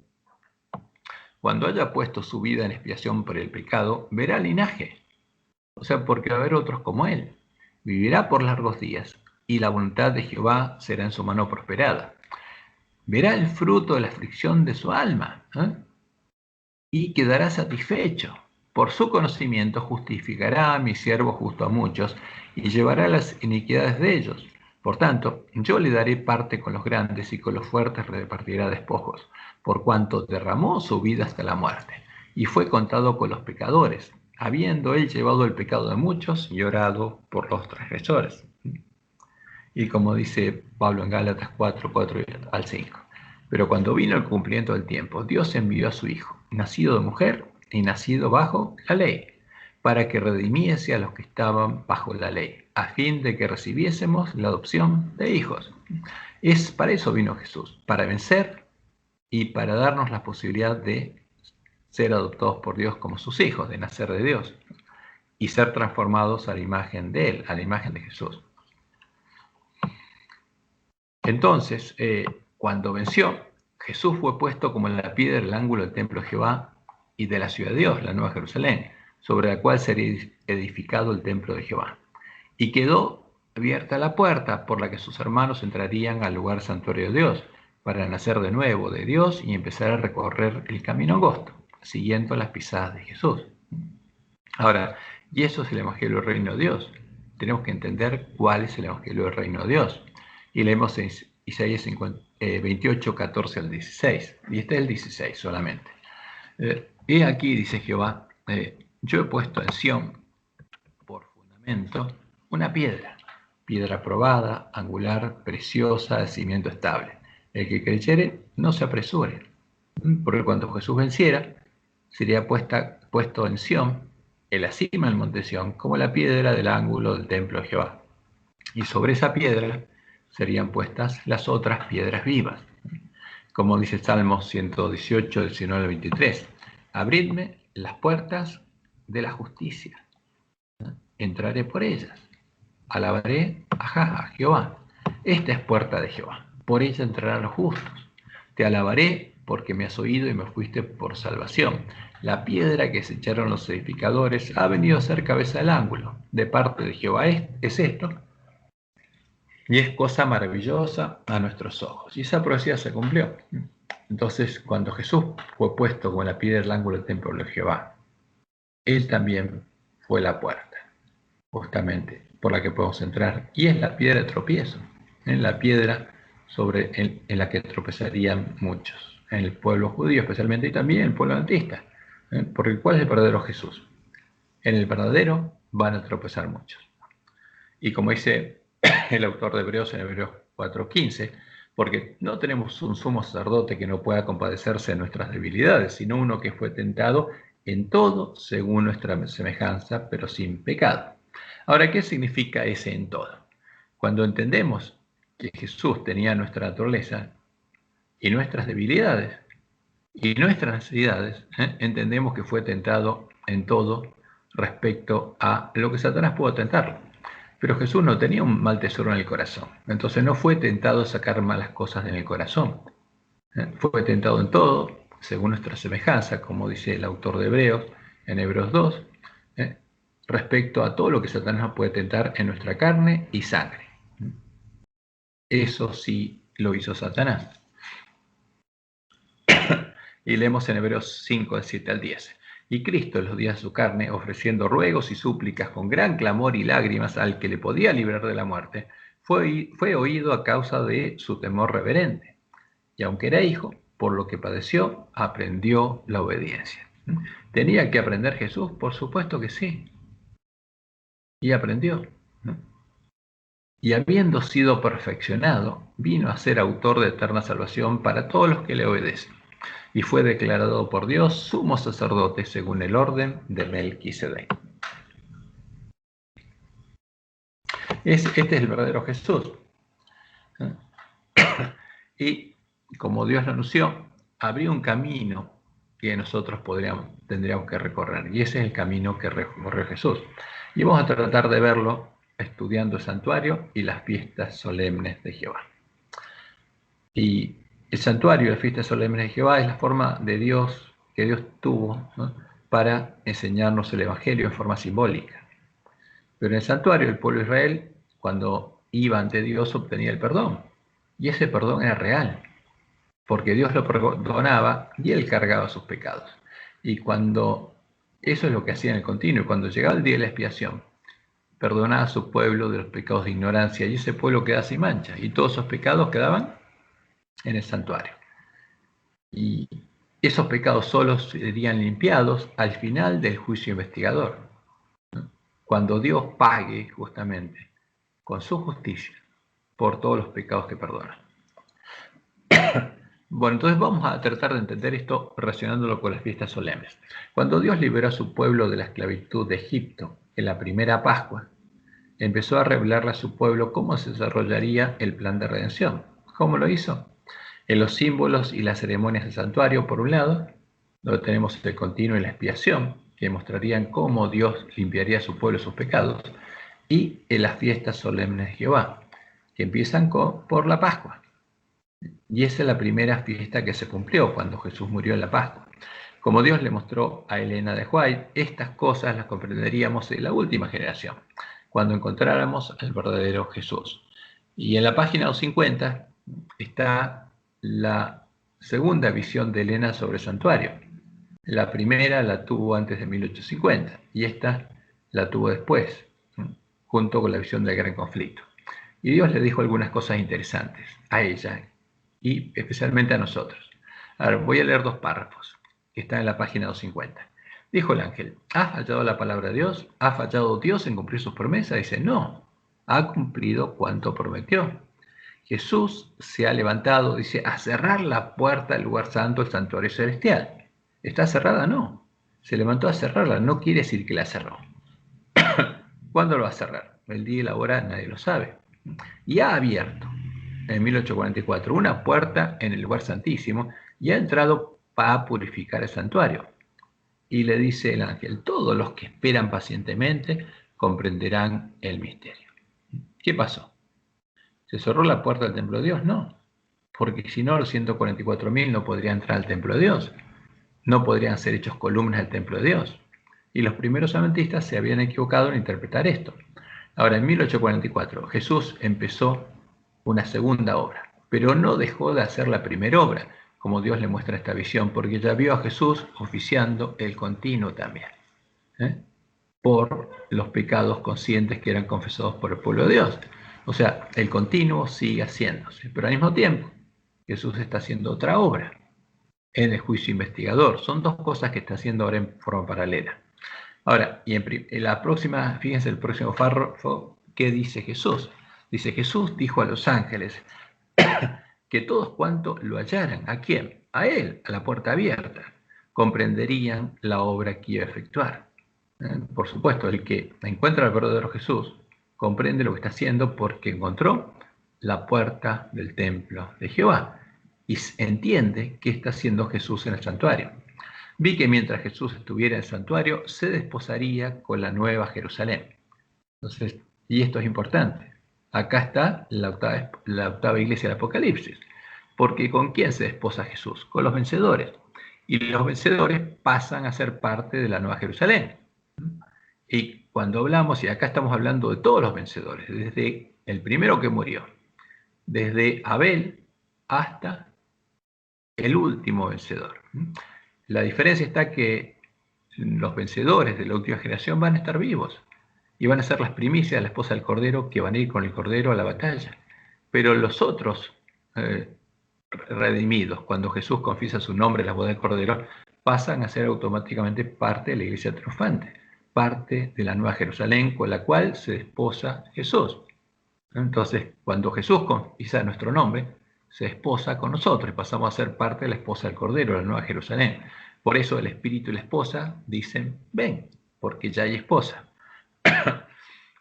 cuando haya puesto su vida en expiación por el pecado, verá linaje. O sea, porque va a haber otros como él. Vivirá por largos días y la voluntad de Jehová será en su mano prosperada. Verá el fruto de la aflicción de su alma, y quedará satisfecho. Por su conocimiento justificará a mi siervo justo a muchos y llevará las iniquidades de ellos. Por tanto, yo le daré parte con los grandes y con los fuertes repartirá despojos, por cuanto derramó su vida hasta la muerte y fue contado con los pecadores, habiendo él llevado el pecado de muchos y orado por los transgresores. Y como dice Pablo en Gálatas 4, 4 al 5. Pero cuando vino el cumplimiento del tiempo, Dios envió a su Hijo, nacido de mujer y nacido bajo la ley, para que redimiese a los que estaban bajo la ley, a fin de que recibiésemos la adopción de hijos. Para eso vino Jesús, para vencer y para darnos la posibilidad de ser adoptados por Dios como sus hijos, de nacer de Dios y ser transformados a la imagen de Él, a la imagen de Jesús. Entonces, cuando venció, Jesús fue puesto como la piedra del ángulo del templo de Jehová y de la ciudad de Dios, la Nueva Jerusalén, sobre la cual sería edificado el templo de Jehová. Y quedó abierta la puerta por la que sus hermanos entrarían al lugar santuario de Dios, para nacer de nuevo de Dios y empezar a recorrer el camino angosto, siguiendo las pisadas de Jesús. Ahora, y eso es el Evangelio del Reino de Dios. Tenemos que entender cuál es el Evangelio del Reino de Dios. Y leemos en Isaías 28, 14 al 16. Y este es el 16 solamente. Y aquí dice Jehová, yo he puesto en Sión por fundamento una piedra probada, angular, preciosa, de cimiento estable. El que creyere, no se apresure. Porque cuando Jesús venciera, sería puesto en Sión, en la cima del monte Sión, como la piedra del ángulo del templo de Jehová. Y sobre esa piedra serían puestas las otras piedras vivas. Como dice el Salmo 118, 19 al 23. Abridme las puertas de la justicia. Entraré por ellas. Alabaré a Jehová. Esta es puerta de Jehová. Por ella entrarán los justos. Te alabaré porque me has oído y me fuiste por salvación. La piedra que se echaron los edificadores ha venido a ser cabeza del ángulo. De parte de Jehová es esto, y es cosa maravillosa a nuestros ojos. Y esa profecía se cumplió. Entonces, cuando Jesús fue puesto como la piedra del ángulo del templo de Jehová, Él también fue la puerta, justamente, por la que podemos entrar. Y es la piedra de tropiezo, la piedra en la que tropezarían muchos, en el pueblo judío especialmente, y también en el pueblo adventista. Porque ¿cuál es el verdadero Jesús? En el verdadero van a tropezar muchos. Y como dice el autor de Hebreos en Hebreos 4:15, porque no tenemos un sumo sacerdote que no pueda compadecerse de nuestras debilidades, sino uno que fue tentado en todo según nuestra semejanza, pero sin pecado. Ahora, ¿qué significa ese en todo? Cuando entendemos que Jesús tenía nuestra naturaleza y nuestras debilidades y nuestras necesidades, entendemos que fue tentado en todo respecto a lo que Satanás pudo tentarlo. Pero Jesús no tenía un mal tesoro en el corazón. Entonces no fue tentado a sacar malas cosas en el corazón. Fue tentado en todo, según nuestra semejanza, como dice el autor de Hebreos, en Hebreos 2, respecto a todo lo que Satanás puede tentar en nuestra carne y sangre. Eso sí lo hizo Satanás. Y leemos en Hebreos 5, del 7 al 10. Y Cristo en los días de su carne, ofreciendo ruegos y súplicas con gran clamor y lágrimas al que le podía librar de la muerte, fue oído a causa de su temor reverente. Y aunque era hijo, por lo que padeció, aprendió la obediencia. ¿Tenía que aprender Jesús? Por supuesto que sí. Y aprendió. Y habiendo sido perfeccionado, vino a ser autor de eterna salvación para todos los que le obedecen. y fue declarado por Dios sumo sacerdote según el orden de Melquisedec. Este es el verdadero Jesús. Y como Dios lo anunció, habría un camino que nosotros tendríamos que recorrer, y ese es el camino que recorrió Jesús. Y vamos a tratar de verlo estudiando el santuario y las fiestas solemnes de Jehová. Y el santuario y las fiestas solemnes de Jehová es la forma de Dios que Dios tuvo, ¿no?, para enseñarnos el Evangelio en forma simbólica. Pero en el santuario el pueblo de Israel, cuando iba ante Dios, obtenía el perdón. Y ese perdón era real, porque Dios lo perdonaba y él cargaba sus pecados. Y cuando eso es lo que hacía en el continuo, cuando llegaba el día de la expiación, perdonaba a su pueblo de los pecados de ignorancia, y ese pueblo quedaba sin mancha, y todos esos pecados quedaban en el santuario. Y esos pecados solo serían limpiados al final del juicio investigador, ¿no?, cuando Dios pague justamente con su justicia por todos los pecados que perdona. Bueno, entonces vamos a tratar de entender esto relacionándolo con las fiestas solemnes. Cuando Dios liberó a su pueblo de la esclavitud de Egipto en la primera Pascua, empezó a revelarle a su pueblo cómo se desarrollaría el plan de redención. ¿Cómo lo hizo? En los símbolos y las ceremonias del santuario, por un lado, donde tenemos el continuo y la expiación, que mostrarían cómo Dios limpiaría a su pueblo sus pecados, y en las fiestas solemnes de Jehová, que empiezan por la Pascua. Y esa es la primera fiesta que se cumplió cuando Jesús murió en la Pascua. Como Dios le mostró a Elena de White, estas cosas las comprenderíamos en la última generación, cuando encontráramos al verdadero Jesús. Y en la página 250 está la segunda visión de Elena sobre el santuario. La primera la tuvo antes de 1850 y esta la tuvo después, junto con la visión del gran conflicto. Y Dios le dijo algunas cosas interesantes a ella y especialmente a nosotros. Ahora voy a leer 2 párrafos que están en la página 250. Dijo el ángel: ¿ha fallado la palabra de Dios? ¿Ha fallado Dios en cumplir sus promesas? Dice: no, ha cumplido cuanto prometió. Jesús se ha levantado, dice, a cerrar la puerta del lugar santo, el santuario celestial. ¿Está cerrada? No. Se levantó a cerrarla, no quiere decir que la cerró. ¿Cuándo lo va a cerrar? El día y la hora nadie lo sabe. Y ha abierto en 1844 una puerta en el lugar santísimo y ha entrado para purificar el santuario. Y le dice el ángel: todos los que esperan pacientemente comprenderán el misterio. ¿Qué pasó? ¿Se cerró la puerta del templo de Dios? No, porque si no, los 144.000 no podrían entrar al templo de Dios, no podrían ser hechos columnas del templo de Dios. Y los primeros adventistas se habían equivocado en interpretar esto. Ahora, en 1844, Jesús empezó una segunda obra, pero no dejó de hacer la primera obra, como Dios le muestra esta visión, porque ya vio a Jesús oficiando el continuo también, por los pecados conscientes que eran confesados por el pueblo de Dios. O sea, el continuo sigue haciéndose, pero al mismo tiempo Jesús está haciendo otra obra en el juicio investigador. Son 2 cosas que está haciendo ahora en forma paralela. Ahora, y en la próxima, fíjense el próximo párrafo, ¿qué dice Jesús? Dice: Jesús dijo a los ángeles que todos cuantos lo hallaran, ¿a quién? A él, a la puerta abierta, comprenderían la obra que iba a efectuar. Por supuesto, el que encuentra al verdadero Jesús comprende lo que está haciendo porque encontró la puerta del templo de Jehová y entiende qué está haciendo Jesús en el santuario. Vi que mientras Jesús estuviera en el santuario, se desposaría con la nueva Jerusalén. Entonces, y esto es importante. Acá está la octava iglesia del Apocalipsis. Porque ¿con quién se desposa Jesús? Con los vencedores. Y los vencedores pasan a ser parte de la nueva Jerusalén. Y cuando hablamos, y acá estamos hablando de todos los vencedores, desde el primero que murió, desde Abel hasta el último vencedor. La diferencia está que los vencedores de la última generación van a estar vivos y van a ser las primicias de la esposa del Cordero, que van a ir con el Cordero a la batalla. Pero los otros redimidos, cuando Jesús confiesa su nombre en la boda del Cordero, pasan a ser automáticamente parte de la iglesia triunfante, parte de la nueva Jerusalén con la cual se desposa Jesús. Entonces, cuando Jesús confiesa nuestro nombre, se esposa con nosotros y pasamos a ser parte de la esposa del Cordero, la Nueva Jerusalén. Por eso el espíritu y la esposa dicen, ven, porque ya hay esposa.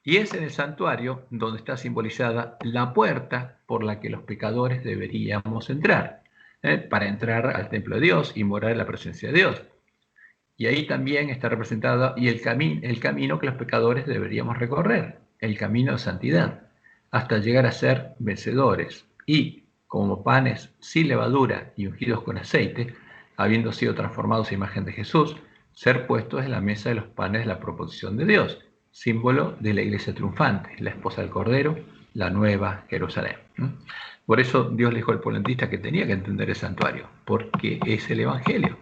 Y es en el santuario donde está simbolizada la puerta por la que los pecadores deberíamos entrar, para entrar al templo de Dios y morar en la presencia de Dios. Y ahí también está representado el camino que los pecadores deberíamos recorrer, el camino de santidad, hasta llegar a ser vencedores y, como panes sin levadura y ungidos con aceite, habiendo sido transformados a imagen de Jesús, ser puestos en la mesa de los panes de la proposición de Dios, símbolo de la iglesia triunfante, la esposa del Cordero, la nueva Jerusalén. Por eso Dios le dijo al polentista que tenía que entender el santuario, porque es el Evangelio.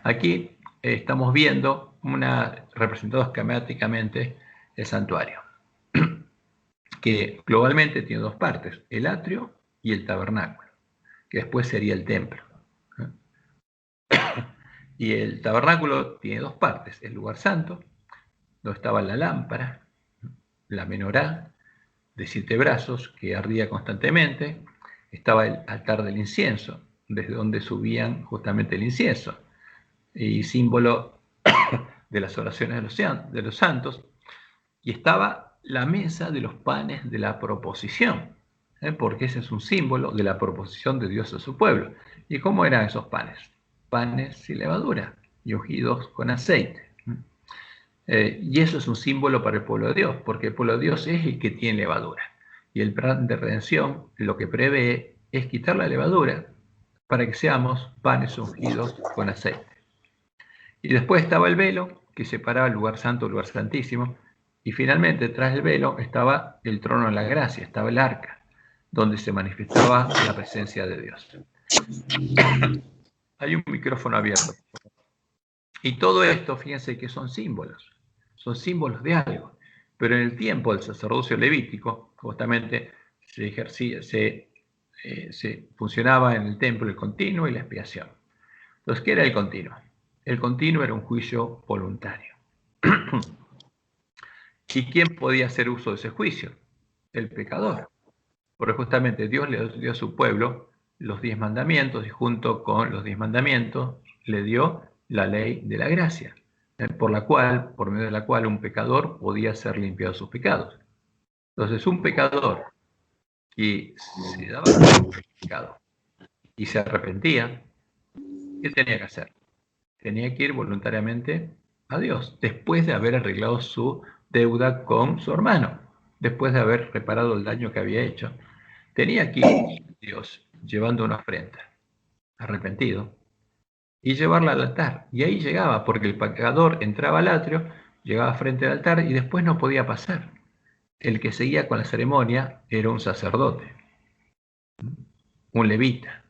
Aquí estamos viendo representado esquemáticamente el santuario, que globalmente tiene dos partes, el atrio y el tabernáculo, que después sería el templo. Y el tabernáculo tiene dos partes, el lugar santo, donde estaba la lámpara, la menorá, de 7 brazos, que ardía constantemente, estaba el altar del incienso, desde donde subían justamente el incienso, y símbolo de las oraciones de los santos, y estaba la mesa de los panes de la proposición, porque ese es un símbolo de la proposición de Dios a su pueblo. ¿Y cómo eran esos panes? Panes sin levadura y ungidos con aceite. Y eso es un símbolo para el pueblo de Dios, porque el pueblo de Dios es el que tiene levadura. Y el plan de redención lo que prevé es quitar la levadura para que seamos panes ungidos con aceite. Y después estaba el velo que separaba el lugar santo del lugar santísimo. Y finalmente, tras el velo, estaba el trono de la gracia, estaba el arca, donde se manifestaba la presencia de Dios. Hay un micrófono abierto. Y todo esto, fíjense que son símbolos de algo. Pero en el tiempo del sacerdocio levítico, justamente se funcionaba en el templo el continuo y la expiación. Entonces, ¿qué era el continuo? El continuo era un juicio voluntario. ¿Y quién podía hacer uso de ese juicio? El pecador. Porque justamente Dios le dio a su pueblo los 10 mandamientos y junto con los 10 mandamientos le dio la ley de la gracia, por medio de la cual un pecador podía ser limpiado de sus pecados. Entonces, un pecador que se daba cuenta del pecado y se arrepentía, ¿qué tenía que hacer? Tenía que ir voluntariamente a Dios, después de haber arreglado su deuda con su hermano, después de haber reparado el daño que había hecho. Tenía que ir a Dios llevando una ofrenda, arrepentido, y llevarla al altar. Y ahí llegaba, porque el pecador entraba al atrio, llegaba frente al altar y después no podía pasar. El que seguía con la ceremonia era un sacerdote, un levita.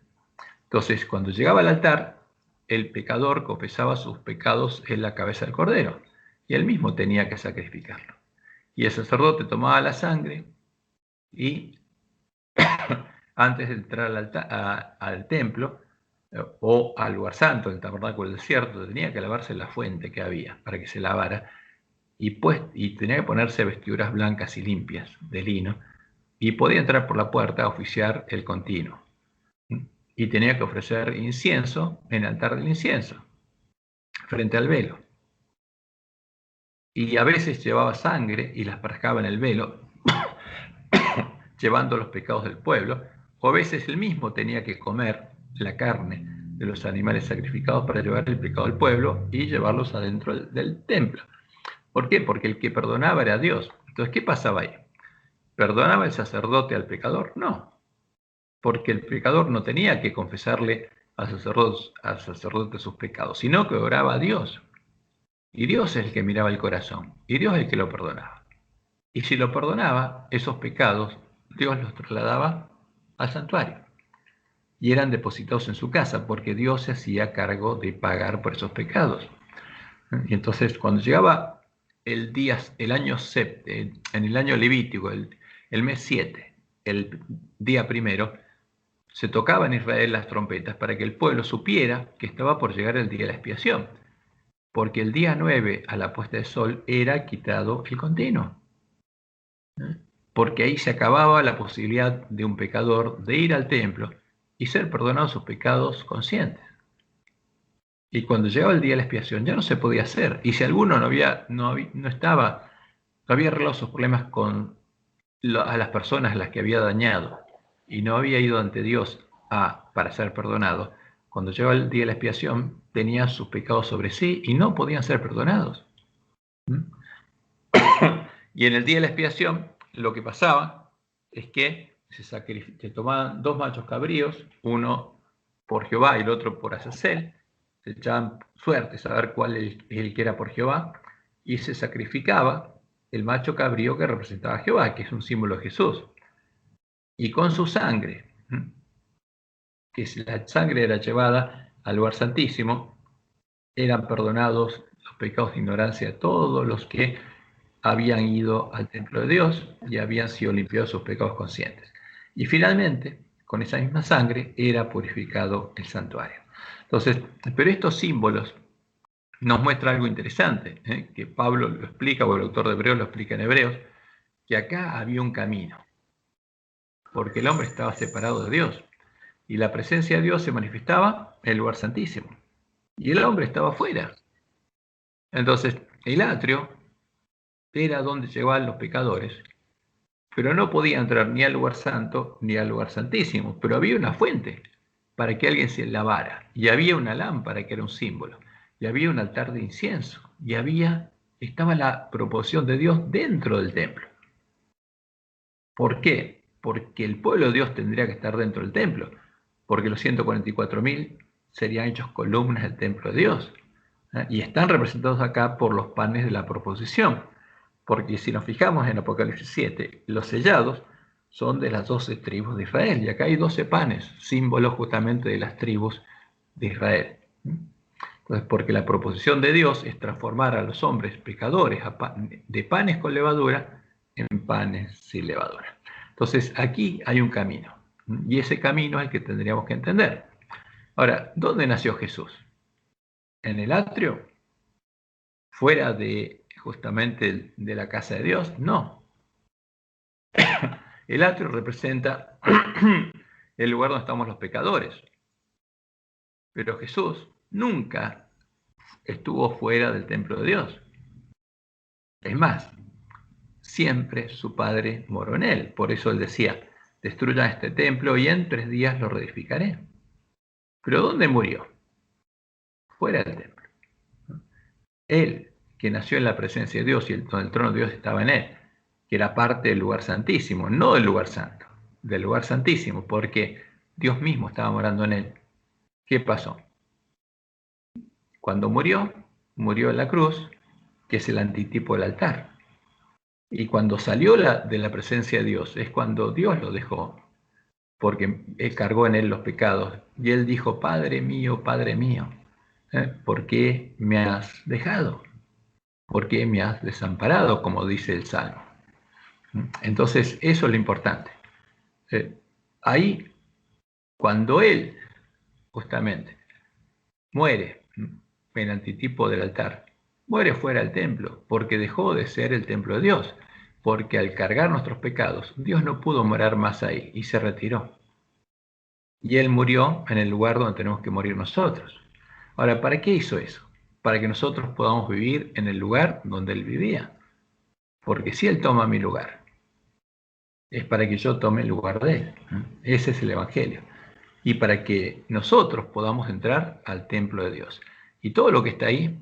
Entonces, cuando llegaba al altar, el pecador confesaba sus pecados en la cabeza del cordero, y él mismo tenía que sacrificarlo. Y el sacerdote tomaba la sangre y antes de entrar al templo o al lugar santo, el tabernáculo del desierto, tenía que lavarse la fuente que había para que se lavara y tenía que ponerse vestiduras blancas y limpias de lino y podía entrar por la puerta a oficiar el continuo. Y tenía que ofrecer incienso en el altar del incienso, frente al velo. Y a veces llevaba sangre y la asperjaba en el velo, llevando los pecados del pueblo, o a veces él mismo tenía que comer la carne de los animales sacrificados para llevar el pecado del pueblo y llevarlos adentro del templo. ¿Por qué? Porque el que perdonaba era Dios. Entonces, ¿qué pasaba ahí? ¿Perdonaba el sacerdote al pecador? No, porque el pecador no tenía que confesarle al sacerdote sus pecados, sino que oraba a Dios. Y Dios es el que miraba el corazón, y Dios es el que lo perdonaba. Y si lo perdonaba, esos pecados, Dios los trasladaba al santuario. Y eran depositados en su casa, porque Dios se hacía cargo de pagar por esos pecados. Y entonces, cuando llegaba en el año levítico, el mes 7, el día primero, se tocaba en Israel las trompetas para que el pueblo supiera que estaba por llegar el día de la expiación, porque el día 9 a la puesta de sol era quitado el continuo, porque ahí se acababa la posibilidad de un pecador de ir al templo y ser perdonados sus pecados conscientes. Y cuando llegaba el día de la expiación ya no se podía hacer. Y si alguno no había arreglado sus problemas con a las personas a las que había dañado y no había ido ante Dios para ser perdonado, cuando llegaba el día de la expiación tenía sus pecados sobre sí y no podían ser perdonados. Y en el día de la expiación lo que pasaba es que se tomaban 2 machos cabríos, uno por Jehová y el otro por Azazel, se echaban suertes a ver cuál es el que era por Jehová, y se sacrificaba el macho cabrío que representaba a Jehová, que es un símbolo de Jesús. Y con su sangre, que la sangre era llevada al lugar santísimo, eran perdonados los pecados de ignorancia de todos los que habían ido al templo de Dios y habían sido limpiados sus pecados conscientes. Y finalmente, con esa misma sangre, era purificado el santuario. Entonces, pero estos símbolos nos muestran algo interesante, que Pablo lo explica, o el autor de Hebreos lo explica en Hebreos, que acá había un camino, porque el hombre estaba separado de Dios, y la presencia de Dios se manifestaba en el lugar santísimo, y el hombre estaba fuera. Entonces, el atrio era donde llegaban los pecadores, pero no podía entrar ni al lugar santo ni al lugar santísimo, pero había una fuente para que alguien se lavara, y había una lámpara que era un símbolo, y había un altar de incienso, y estaba la proposición de Dios dentro del templo. ¿Por qué? Porque el pueblo de Dios tendría que estar dentro del templo, porque los 144.000 serían hechos columnas del templo de Dios, y están representados acá por los panes de la proposición, porque si nos fijamos en Apocalipsis 7, los sellados son de las 12 tribus de Israel, y acá hay 12 panes, símbolos justamente de las tribus de Israel. Entonces, porque la proposición de Dios es transformar a los hombres pecadores de panes con levadura en panes sin levadura. Entonces, aquí hay un camino, y ese camino es el que tendríamos que entender. Ahora, ¿dónde nació Jesús? ¿En el atrio? ¿Fuera de justamente de la casa de Dios? No. El atrio representa el lugar donde estamos los pecadores. Pero Jesús nunca estuvo fuera del templo de Dios. Es más, siempre su Padre moró en él. Por eso él decía, destruyan este templo y en 3 días lo reedificaré. ¿Pero dónde murió? Fuera del templo. Él, que nació en la presencia de Dios y el trono de Dios estaba en él, que era parte del lugar santísimo, no del lugar santo, del lugar santísimo, porque Dios mismo estaba morando en él. ¿Qué pasó? Cuando murió en la cruz, que es el antitipo del altar. Y cuando salió de la presencia de Dios, es cuando Dios lo dejó, porque él cargó en él los pecados. Y él dijo, Padre mío, ¿por qué me has dejado? ¿Por qué me has desamparado? Como dice el Salmo. Entonces, eso es lo importante. Ahí, cuando él, justamente, muere, el antitipo del altar, muere fuera del templo, porque dejó de ser el templo de Dios, porque al cargar nuestros pecados, Dios no pudo morar más ahí y se retiró. Y él murió en el lugar donde tenemos que morir nosotros. Ahora, ¿para qué hizo eso? Para que nosotros podamos vivir en el lugar donde él vivía. Porque si él toma mi lugar, es para que yo tome el lugar de él. Ese es el Evangelio. Y para que nosotros podamos entrar al templo de Dios. Y todo lo que está ahí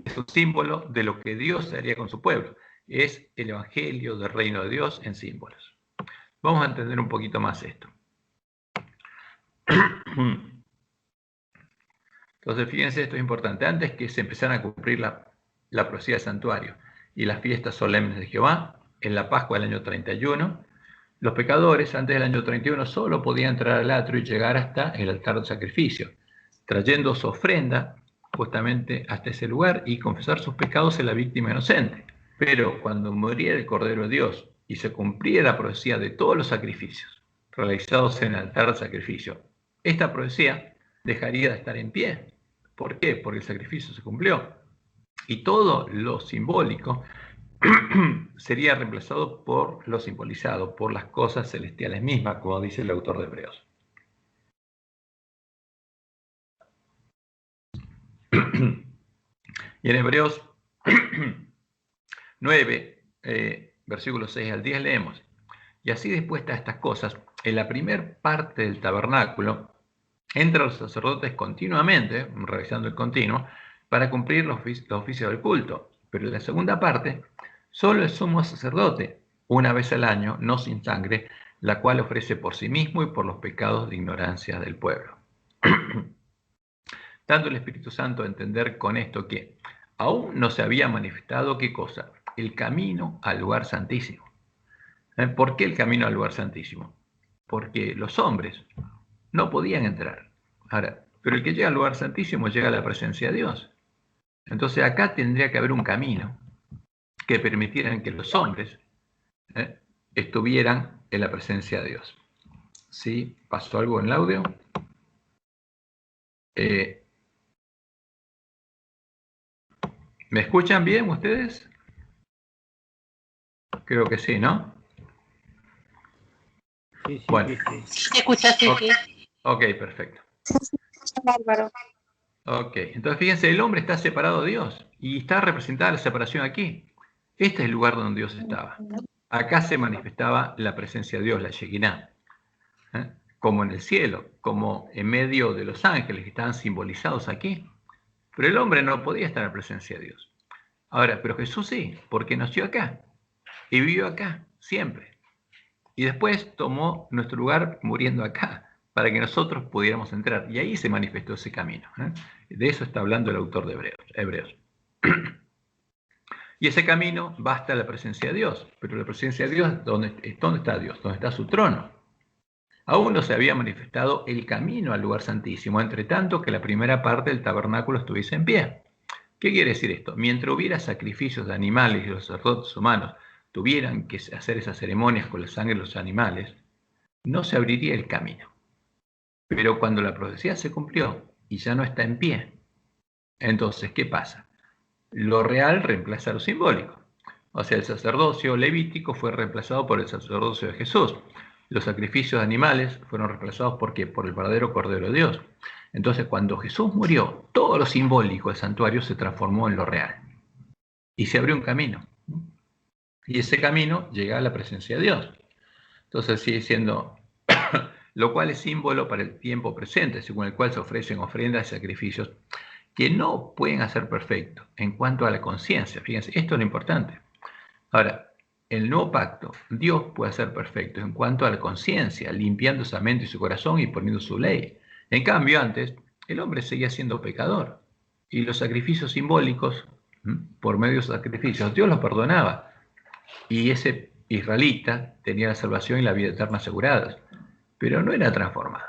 es un símbolo de lo que Dios haría con su pueblo. Es el Evangelio del reino de Dios en símbolos. Vamos a entender un poquito más esto. Entonces, fíjense, esto es importante. Antes que se empezaran a cumplir la profecía del santuario y las fiestas solemnes de Jehová, en la Pascua del año 31, los pecadores antes del año 31 solo podían entrar al atrio y llegar hasta el altar de sacrificio, trayendo su ofrenda justamente hasta ese lugar y confesar sus pecados en la víctima inocente. Pero cuando muriera el Cordero de Dios y se cumpliera la profecía de todos los sacrificios realizados en el altar de sacrificio, esta profecía dejaría de estar en pie. ¿Por qué? Porque el sacrificio se cumplió. Y todo lo simbólico sería reemplazado por lo simbolizado, por las cosas celestiales mismas, como dice el autor de Hebreos. Y en Hebreos 9, versículos 6 al 10 leemos: y así dispuestas estas cosas, en la primer parte del tabernáculo entran los sacerdotes continuamente, revisando el continuo, para cumplir los oficios del culto. Pero en la segunda parte, solo el sumo sacerdote, una vez al año, no sin sangre, la cual ofrece por sí mismo y por los pecados de ignorancia del pueblo. Dando el Espíritu Santo a entender con esto que aún no se había manifestado, ¿qué cosa? El camino al lugar santísimo. ¿Por qué el camino al lugar santísimo? Porque los hombres no podían entrar. Ahora, pero el que llega al lugar santísimo llega a la presencia de Dios. Entonces acá tendría que haber un camino que permitiera que los hombres estuvieran en la presencia de Dios. ¿Sí? ¿Pasó algo en el audio? ¿Me escuchan bien ustedes? Creo que sí, ¿no? Sí, bueno. Sí. ¿Te escuchas? Sí, Okay. sí. Ok, perfecto. Bárbaro. Ok, entonces fíjense, el hombre está separado de Dios y está representada la separación aquí. Este es el lugar donde Dios estaba. Acá se manifestaba la presencia de Dios, la Shekinah, como en el cielo, como en medio de los ángeles que estaban simbolizados aquí. Pero el hombre no podía estar en la presencia de Dios. Ahora, pero Jesús sí, porque nació acá y vivió acá, siempre. Y después tomó nuestro lugar muriendo acá, para que nosotros pudiéramos entrar. Y ahí se manifestó ese camino. De eso está hablando el autor de Hebreos. Y ese camino va hasta la presencia de Dios. Pero la presencia de Dios, ¿dónde está Dios? ¿Dónde está su trono? Aún no se había manifestado el camino al lugar santísimo, entre tanto que la primera parte del tabernáculo estuviese en pie. ¿Qué quiere decir esto? Mientras hubiera sacrificios de animales y los sacerdotes humanos tuvieran que hacer esas ceremonias con la sangre de los animales, no se abriría el camino. Pero cuando la profecía se cumplió y ya no está en pie, entonces, ¿qué pasa? Lo real reemplaza lo simbólico. O sea, el sacerdocio levítico fue reemplazado por el sacerdocio de Jesús. Los sacrificios de animales fueron reemplazados ¿por qué? Por el verdadero Cordero de Dios. Entonces, cuando Jesús murió, todo lo simbólico del santuario se transformó en lo real. Y se abrió un camino. Y ese camino llega a la presencia de Dios. Entonces sigue siendo, lo cual es símbolo para el tiempo presente, según el cual se ofrecen ofrendas y sacrificios que no pueden hacer perfecto en cuanto a la conciencia. Fíjense, esto es lo importante. Ahora, el nuevo pacto, Dios puede hacer perfecto en cuanto a la conciencia, limpiando su mente y su corazón y poniendo su ley. En cambio, antes, el hombre seguía siendo pecador. Y los sacrificios simbólicos, por medio de los sacrificios, Dios los perdonaba. Y ese israelita tenía la salvación y la vida eterna aseguradas. Pero no era transformado.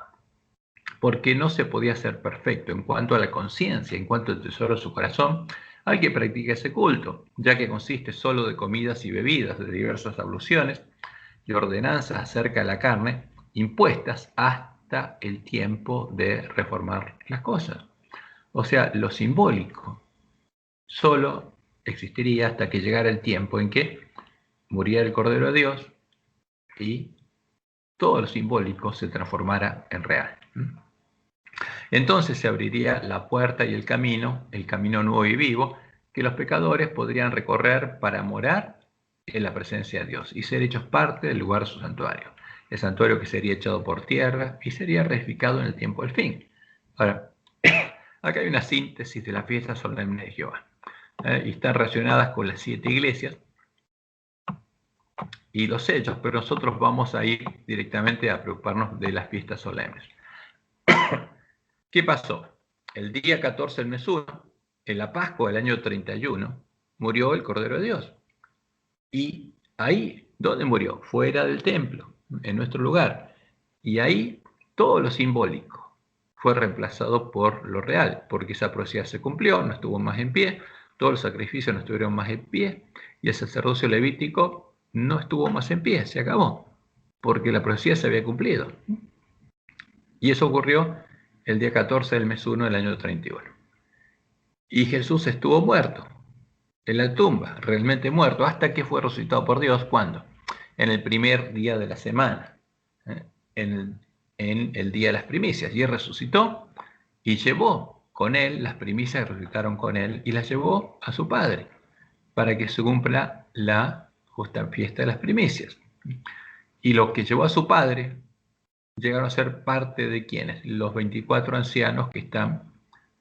Porque no se podía ser perfecto en cuanto a la conciencia, en cuanto al tesoro de su corazón, al que practica ese culto, ya que consiste solo de comidas y bebidas, de diversas abluciones y ordenanzas acerca de la carne, impuestas hasta el tiempo de reformar las cosas. O sea, lo simbólico solo existiría hasta que llegara el tiempo en que muriera el Cordero de Dios y todo lo simbólico se transformara en real. Entonces se abriría la puerta y el camino nuevo y vivo, que los pecadores podrían recorrer para morar en la presencia de Dios y ser hechos parte del lugar de su santuario. El santuario que sería echado por tierra y sería reedificado en el tiempo del fin. Ahora, acá hay una síntesis de las fiestas solemnes de Jehová. Y están relacionadas con las 7 iglesias y los hechos, pero nosotros vamos a ir directamente a preocuparnos de las fiestas solemnes. ¿Qué pasó? El día 14 del mes 1, en la Pascua del año 31, murió el Cordero de Dios. Y ahí, ¿dónde murió? Fuera del templo, en nuestro lugar. Y ahí todo lo simbólico fue reemplazado por lo real, porque esa profecía se cumplió, no estuvo más en pie, todos los sacrificios no estuvieron más en pie, y el sacerdocio levítico no estuvo más en pie, se acabó, porque la profecía se había cumplido. Y eso ocurrió el día 14 del mes 1 del año 31. Y Jesús estuvo muerto en la tumba, realmente muerto, hasta que fue resucitado por Dios. ¿Cuándo? En el primer día de la semana, en el día de las primicias. Y él resucitó y llevó con él, las primicias resucitaron con él y las llevó a su padre para que se cumpla la justa fiesta de las primicias. Y lo que llevó a su padre llegaron a ser parte de quienes, los 24 ancianos que están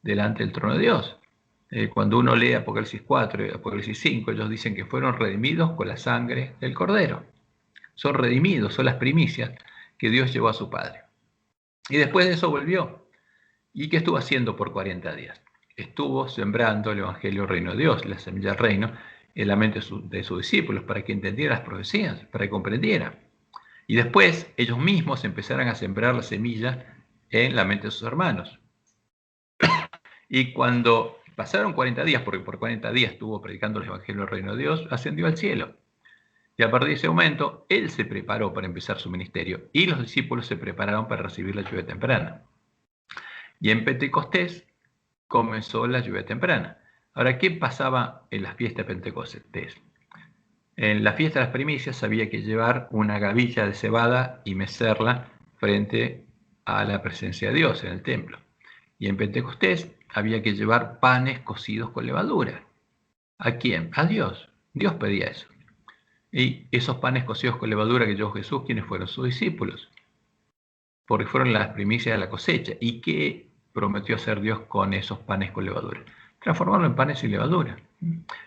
delante del trono de Dios. Cuando uno lee Apocalipsis 4 y Apocalipsis 5, ellos dicen que fueron redimidos con la sangre del Cordero. Son redimidos, son las primicias que Dios llevó a su Padre. Y después de eso volvió. ¿Y qué estuvo haciendo por 40 días? Estuvo sembrando el Evangelio del Reino de Dios, la semilla del reino, en la mente de sus discípulos, para que entendieran las profecías, para que comprendieran. Y después ellos mismos empezaron a sembrar la semilla en la mente de sus hermanos. Y cuando pasaron 40 días, porque por 40 días estuvo predicando el Evangelio del Reino de Dios, ascendió al cielo. Y a partir de ese momento, él se preparó para empezar su ministerio y los discípulos se prepararon para recibir la lluvia temprana. Y en Pentecostés comenzó la lluvia temprana. Ahora, ¿qué pasaba en las fiestas de Pentecostés? En la fiesta de las primicias había que llevar una gavilla de cebada y mecerla frente a la presencia de Dios en el templo. Y en Pentecostés había que llevar panes cocidos con levadura. ¿A quién? A Dios. Dios pedía eso. Y esos panes cocidos con levadura que llevó Jesús, ¿quiénes fueron? Sus discípulos. Porque fueron las primicias de la cosecha. ¿Y qué prometió hacer Dios con esos panes con levadura? Transformarlo en panes sin levadura.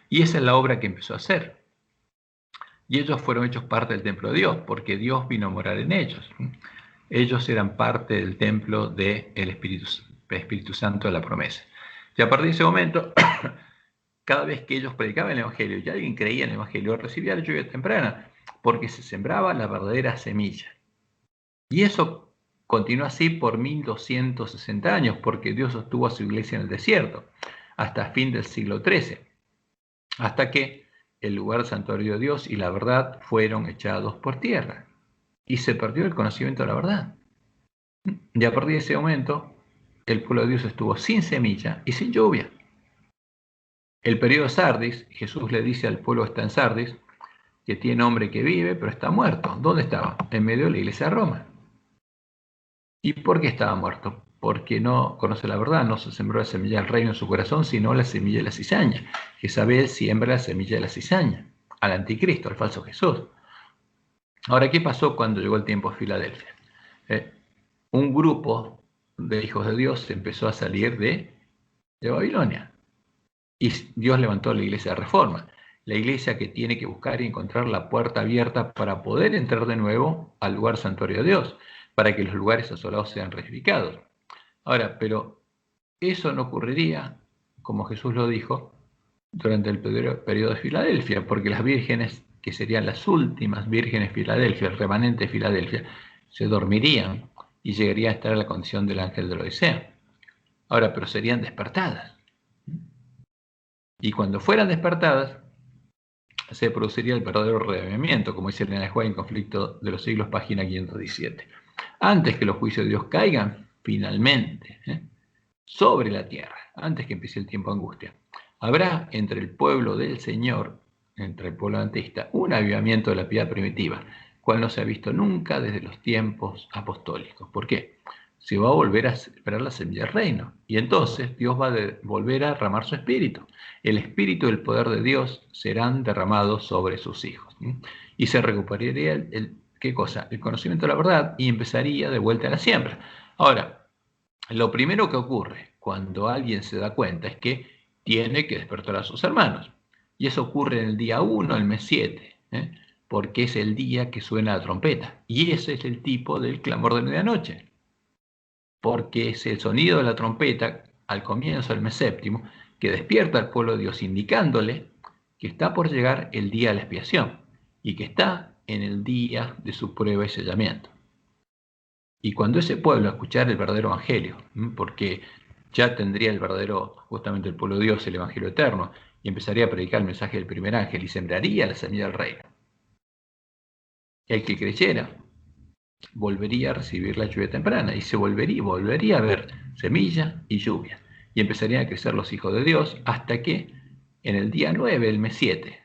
Y esa es la obra que empezó a hacer. Y ellos fueron hechos parte del templo de Dios, porque Dios vino a morar en ellos. Ellos eran parte del templo del Espíritu Santo de la promesa. Y a partir de ese momento, cada vez que ellos predicaban el Evangelio y alguien creía en el Evangelio, recibía la lluvia temprana, porque se sembraba la verdadera semilla. Y eso continuó así por 1260 años, porque Dios sostuvo a su iglesia en el desierto, hasta fin del siglo XIII, hasta que el lugar santuario de Dios y la verdad fueron echados por tierra, y se perdió el conocimiento de la verdad. Y a partir de ese momento, el pueblo de Dios estuvo sin semilla y sin lluvia. El periodo Sardis, Jesús le dice al pueblo que está en Sardis, que tiene hombre que vive, pero está muerto. ¿Dónde estaba? En medio de la iglesia de Roma. ¿Y por qué estaba muerto? Porque no conoce la verdad, no se sembró la semilla del reino en su corazón, sino la semilla de la cizaña. Jezabel siembra la semilla de la cizaña, al anticristo, al falso Jesús. Ahora, ¿qué pasó cuando llegó el tiempo de Filadelfia? Un grupo de hijos de Dios empezó a salir de Babilonia. Y Dios levantó la iglesia de Reforma, la iglesia que tiene que buscar y encontrar la puerta abierta para poder entrar de nuevo al lugar santuario de Dios, para que los lugares asolados sean reedificados. Ahora, pero eso no ocurriría, como Jesús lo dijo, durante el periodo de Filadelfia, porque las vírgenes, que serían las últimas vírgenes de Filadelfia, el remanente de Filadelfia, se dormirían y llegarían a estar en la condición del ángel de la Odisea. Ahora, pero serían despertadas. Y cuando fueran despertadas, se produciría el verdadero reavivamiento, como dice Elena de White en Conflicto de los Siglos, página 517. Antes que los juicios de Dios caigan, finalmente, sobre la tierra, antes que empiece el tiempo de angustia, habrá entre el pueblo del Señor, entre el pueblo adventista, un avivamiento de la piedad primitiva, cual no se ha visto nunca desde los tiempos apostólicos. ¿Por qué? Se va a volver a esperar la semilla del reino. Y entonces Dios va a volver a derramar su espíritu. El espíritu y el poder de Dios serán derramados sobre sus hijos. Y se recuperaría ¿qué cosa? El conocimiento de la verdad y empezaría de vuelta a la siembra. Ahora, lo primero que ocurre cuando alguien se da cuenta es que tiene que despertar a sus hermanos. Y eso ocurre en el día 1, el mes 7, porque es el día que suena la trompeta. Y ese es el tipo del clamor de medianoche. Porque es el sonido de la trompeta al comienzo del mes séptimo que despierta al pueblo de Dios, indicándole que está por llegar el día de la expiación y que está en el día de su prueba y sellamiento. Y cuando ese pueblo escuchara el verdadero evangelio, porque ya tendría el verdadero, justamente el pueblo de Dios, el evangelio eterno, y empezaría a predicar el mensaje del primer ángel y sembraría la semilla del reino, el que creyera volvería a recibir la lluvia temprana y se volvería a ver semilla y lluvia. Y empezarían a crecer los hijos de Dios hasta que en el día 9, el mes 7,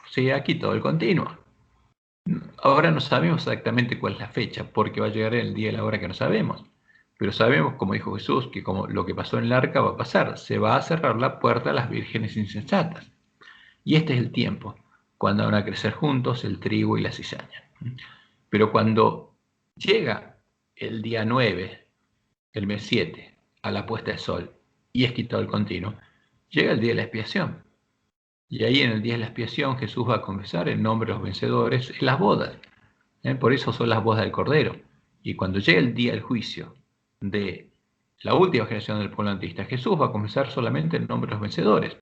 se ha quitado el continuo. Ahora no sabemos exactamente cuál es la fecha, porque va a llegar el día y la hora que no sabemos. Pero sabemos, como dijo Jesús, que como lo que pasó en el arca va a pasar, se va a cerrar la puerta a las vírgenes insensatas. Y este es el tiempo, cuando van a crecer juntos el trigo y la cizaña. Pero cuando llega el día 9, el mes 7, a la puesta del sol, y es quitado el continuo, llega el día de la expiación. Y ahí en el día de la expiación Jesús va a confesar el nombre de los vencedores en las bodas. Por eso son las bodas del Cordero. Y cuando llegue el día del juicio de la última generación del pueblo adventista, Jesús va a confesar solamente el nombre de los vencedores.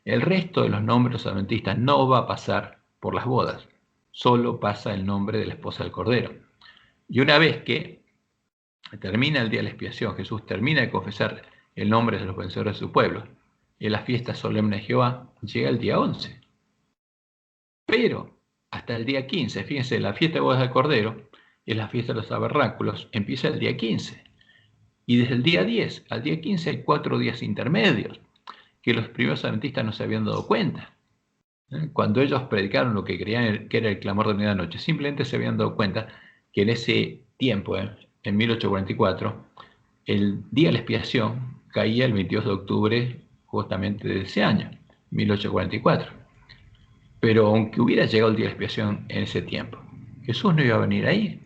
El resto de los nombres de los adventistas no va a pasar por las bodas, solo pasa el nombre de la esposa del Cordero. Y una vez que termina el día de la expiación, Jesús termina de confesar el nombre de los vencedores de su pueblo, en la fiesta solemne de Jehová llega el día 11. Pero hasta el día 15, fíjense, la fiesta de bodas del Cordero es la fiesta de los tabernáculos, empieza el día 15. Y desde el día 10 al día 15 hay 4 días intermedios que los primeros adventistas no se habían dado cuenta. Cuando ellos predicaron lo que creían que era el clamor de medianoche, simplemente se habían dado cuenta que en ese tiempo, en 1844, el día de la expiación caía el 22 de octubre justamente de ese año, 1844. Pero aunque hubiera llegado el día de la expiación en ese tiempo, Jesús no iba a venir ahí,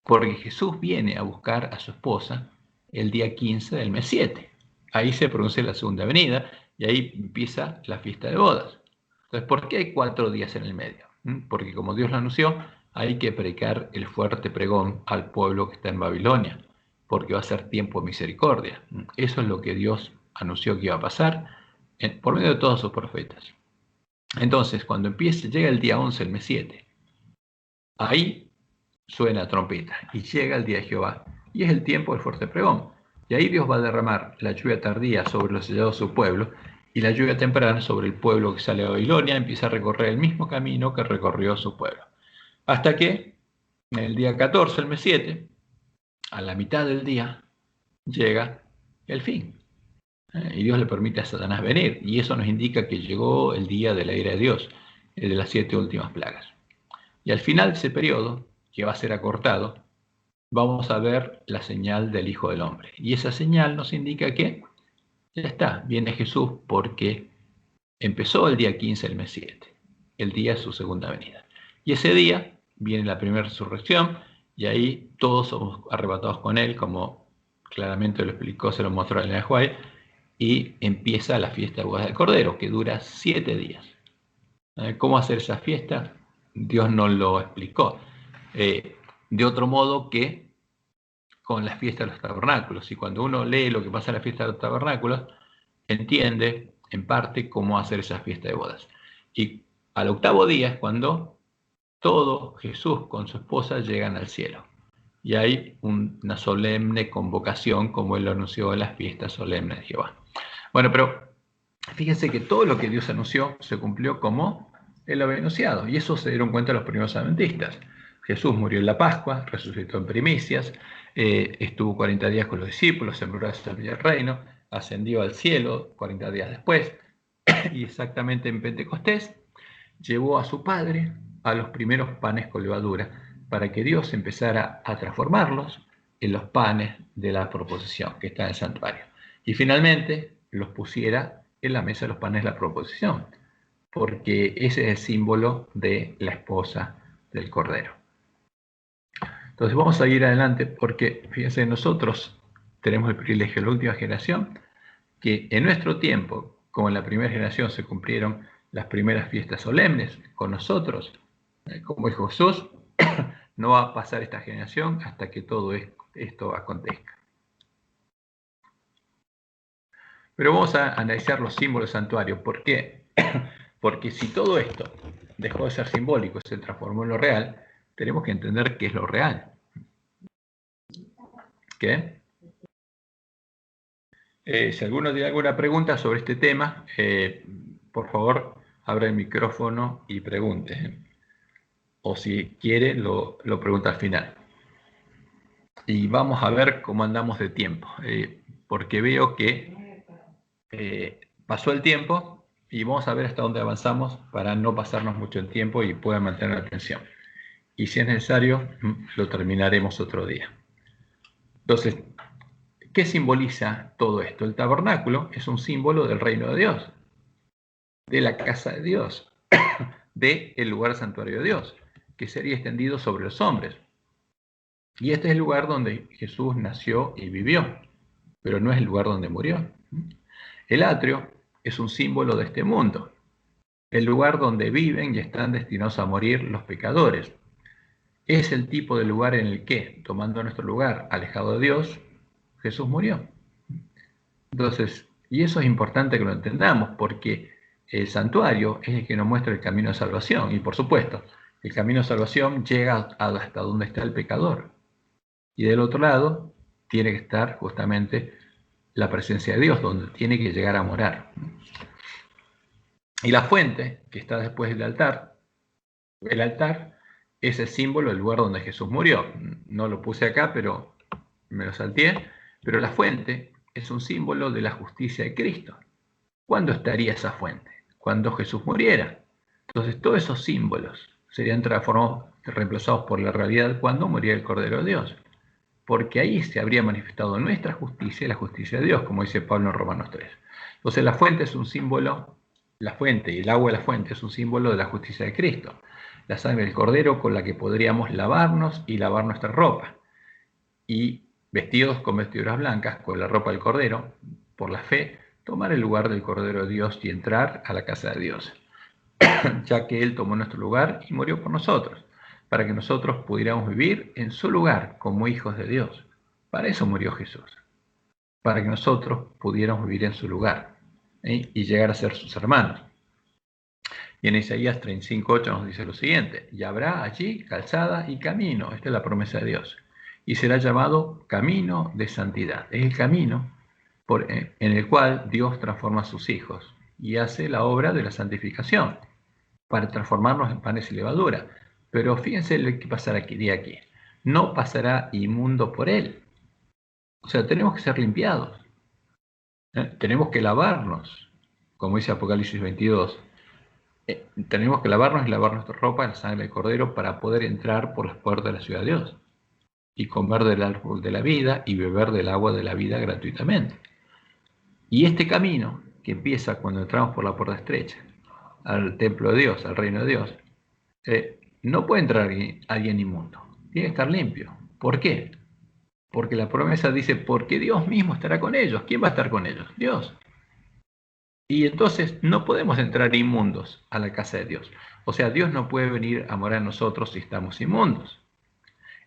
porque Jesús viene a buscar a su esposa el día 15 del mes 7. Ahí se pronuncia la segunda venida y ahí empieza la fiesta de bodas. Entonces, ¿por qué hay 4 días en el medio? Porque como Dios lo anunció, hay que predicar el fuerte pregón al pueblo que está en Babilonia, porque va a ser tiempo de misericordia. Eso es lo que Dios anunció que iba a pasar por medio de todos sus profetas. Entonces, cuando llega el día 11, el mes 7, ahí suena trompeta y llega el día de Jehová. Y es el tiempo del fuerte pregón. Y ahí Dios va a derramar la lluvia tardía sobre los sellados de su pueblo y la lluvia temprana sobre el pueblo que sale de Babilonia, empieza a recorrer el mismo camino que recorrió su pueblo. Hasta que en el día 14, el mes 7, a la mitad del día, llega el fin. Y Dios le permite a Satanás venir. Y eso nos indica que llegó el día de la ira de Dios, el de las 7 últimas plagas. Y al final de ese periodo, que va a ser acortado, vamos a ver la señal del Hijo del Hombre. Y esa señal nos indica que ya está, viene Jesús porque empezó el día 15 del mes 7, el día de su segunda venida. Y ese día viene la primera resurrección y ahí todos somos arrebatados con Él, como claramente lo explicó, se lo mostró en el White, y empieza la fiesta de bodas del Cordero, que dura 7 días. ¿Cómo hacer esa fiesta? Dios nos lo explicó. De otro modo que con la fiesta de los tabernáculos. Y cuando uno lee lo que pasa en la fiesta de los tabernáculos, entiende en parte cómo hacer esa fiesta de bodas. Y al octavo día es cuando todo Jesús con su esposa llegan al cielo. Y hay una solemne convocación, como él lo anunció en las fiestas solemnes de Jehová. Bueno, pero fíjense que todo lo que Dios anunció se cumplió como él lo había anunciado. Y eso se dieron cuenta los primeros adventistas. Jesús murió en la Pascua, resucitó en primicias, estuvo 40 días con los discípulos, sembró la semilla del reino, ascendió al cielo 40 días después, y exactamente en Pentecostés llevó a su Padre a los primeros panes con levadura, para que Dios empezara a transformarlos en los panes de la proposición que está en el santuario. Y finalmente los pusiera en la mesa de los panes de la proposición, porque ese es el símbolo de la esposa del Cordero. Entonces vamos a ir adelante porque, fíjense, nosotros tenemos el privilegio de la última generación, que en nuestro tiempo, como en la primera generación se cumplieron las primeras fiestas solemnes con nosotros, como dijo Jesús, no va a pasar esta generación hasta que todo esto acontezca. Pero vamos a analizar los símbolos del santuario. ¿Por qué? Porque si todo esto dejó de ser simbólico, se transformó en lo real, tenemos que entender qué es lo real. ¿Qué? Si alguno tiene alguna pregunta sobre este tema, por favor, abra el micrófono y pregunte. O si quiere, lo pregunta al final. Y vamos a ver cómo andamos de tiempo, porque veo que pasó el tiempo y vamos a ver hasta dónde avanzamos para no pasarnos mucho el tiempo y pueda mantener la atención. Y si es necesario, lo terminaremos otro día. Entonces, ¿qué simboliza todo esto? El tabernáculo es un símbolo del reino de Dios, de la casa de Dios, del lugar santuario de Dios, que sería extendido sobre los hombres. Y este es el lugar donde Jesús nació y vivió, pero no es el lugar donde murió. El atrio es un símbolo de este mundo, el lugar donde viven y están destinados a morir los pecadores. Es el tipo de lugar en el que, tomando nuestro lugar alejado de Dios, Jesús murió. Entonces, y eso es importante que lo entendamos, porque el santuario es el que nos muestra el camino de salvación. Y por supuesto, el camino de salvación llega hasta donde está el pecador. Y del otro lado, tiene que estar justamente la presencia de Dios, donde tiene que llegar a morar. Y la fuente, que está después del altar, el altar es el símbolo del lugar donde Jesús murió. No lo puse acá, pero me lo salteé. Pero la fuente es un símbolo de la justicia de Cristo. ¿Cuándo estaría esa fuente? Cuando Jesús muriera. Entonces todos esos símbolos serían transformados, reemplazados por la realidad cuando muriera el Cordero de Dios. Porque ahí se habría manifestado nuestra justicia y la justicia de Dios, como dice Pablo en Romanos 3. Entonces la fuente es un símbolo, la fuente y el agua de la fuente es un símbolo de la justicia de Cristo. La sangre del Cordero con la que podríamos lavarnos y lavar nuestra ropa. Y vestidos con vestiduras blancas, con la ropa del Cordero, por la fe, tomar el lugar del Cordero de Dios y entrar a la casa de Dios, ya que Él tomó nuestro lugar y murió por nosotros, para que nosotros pudiéramos vivir en su lugar como hijos de Dios. Para eso murió Jesús, para que nosotros pudiéramos vivir en su lugar y llegar a ser sus hermanos. Y en Isaías 35:8 nos dice lo siguiente: y habrá allí calzada y camino, esta es la promesa de Dios, y será llamado camino de santidad. Es el camino en el cual Dios transforma a sus hijos y hace la obra de la santificación para transformarnos en panes y levadura. Pero fíjense lo que pasará aquí. No pasará inmundo por él. O sea, tenemos que ser limpiados. Tenemos que lavarnos, como dice Apocalipsis 22. Tenemos que lavarnos y lavar nuestra ropa en la sangre del Cordero para poder entrar por las puertas de la ciudad de Dios y comer del árbol de la vida y beber del agua de la vida gratuitamente. Y este camino, que empieza cuando entramos por la puerta estrecha al templo de Dios, al reino de Dios, no puede entrar alguien inmundo, tiene que estar limpio. ¿Por qué? Porque la promesa dice, porque Dios mismo estará con ellos. ¿Quién va a estar con ellos? Dios. Y entonces no podemos entrar inmundos a la casa de Dios. O sea, Dios no puede venir a morar en nosotros si estamos inmundos.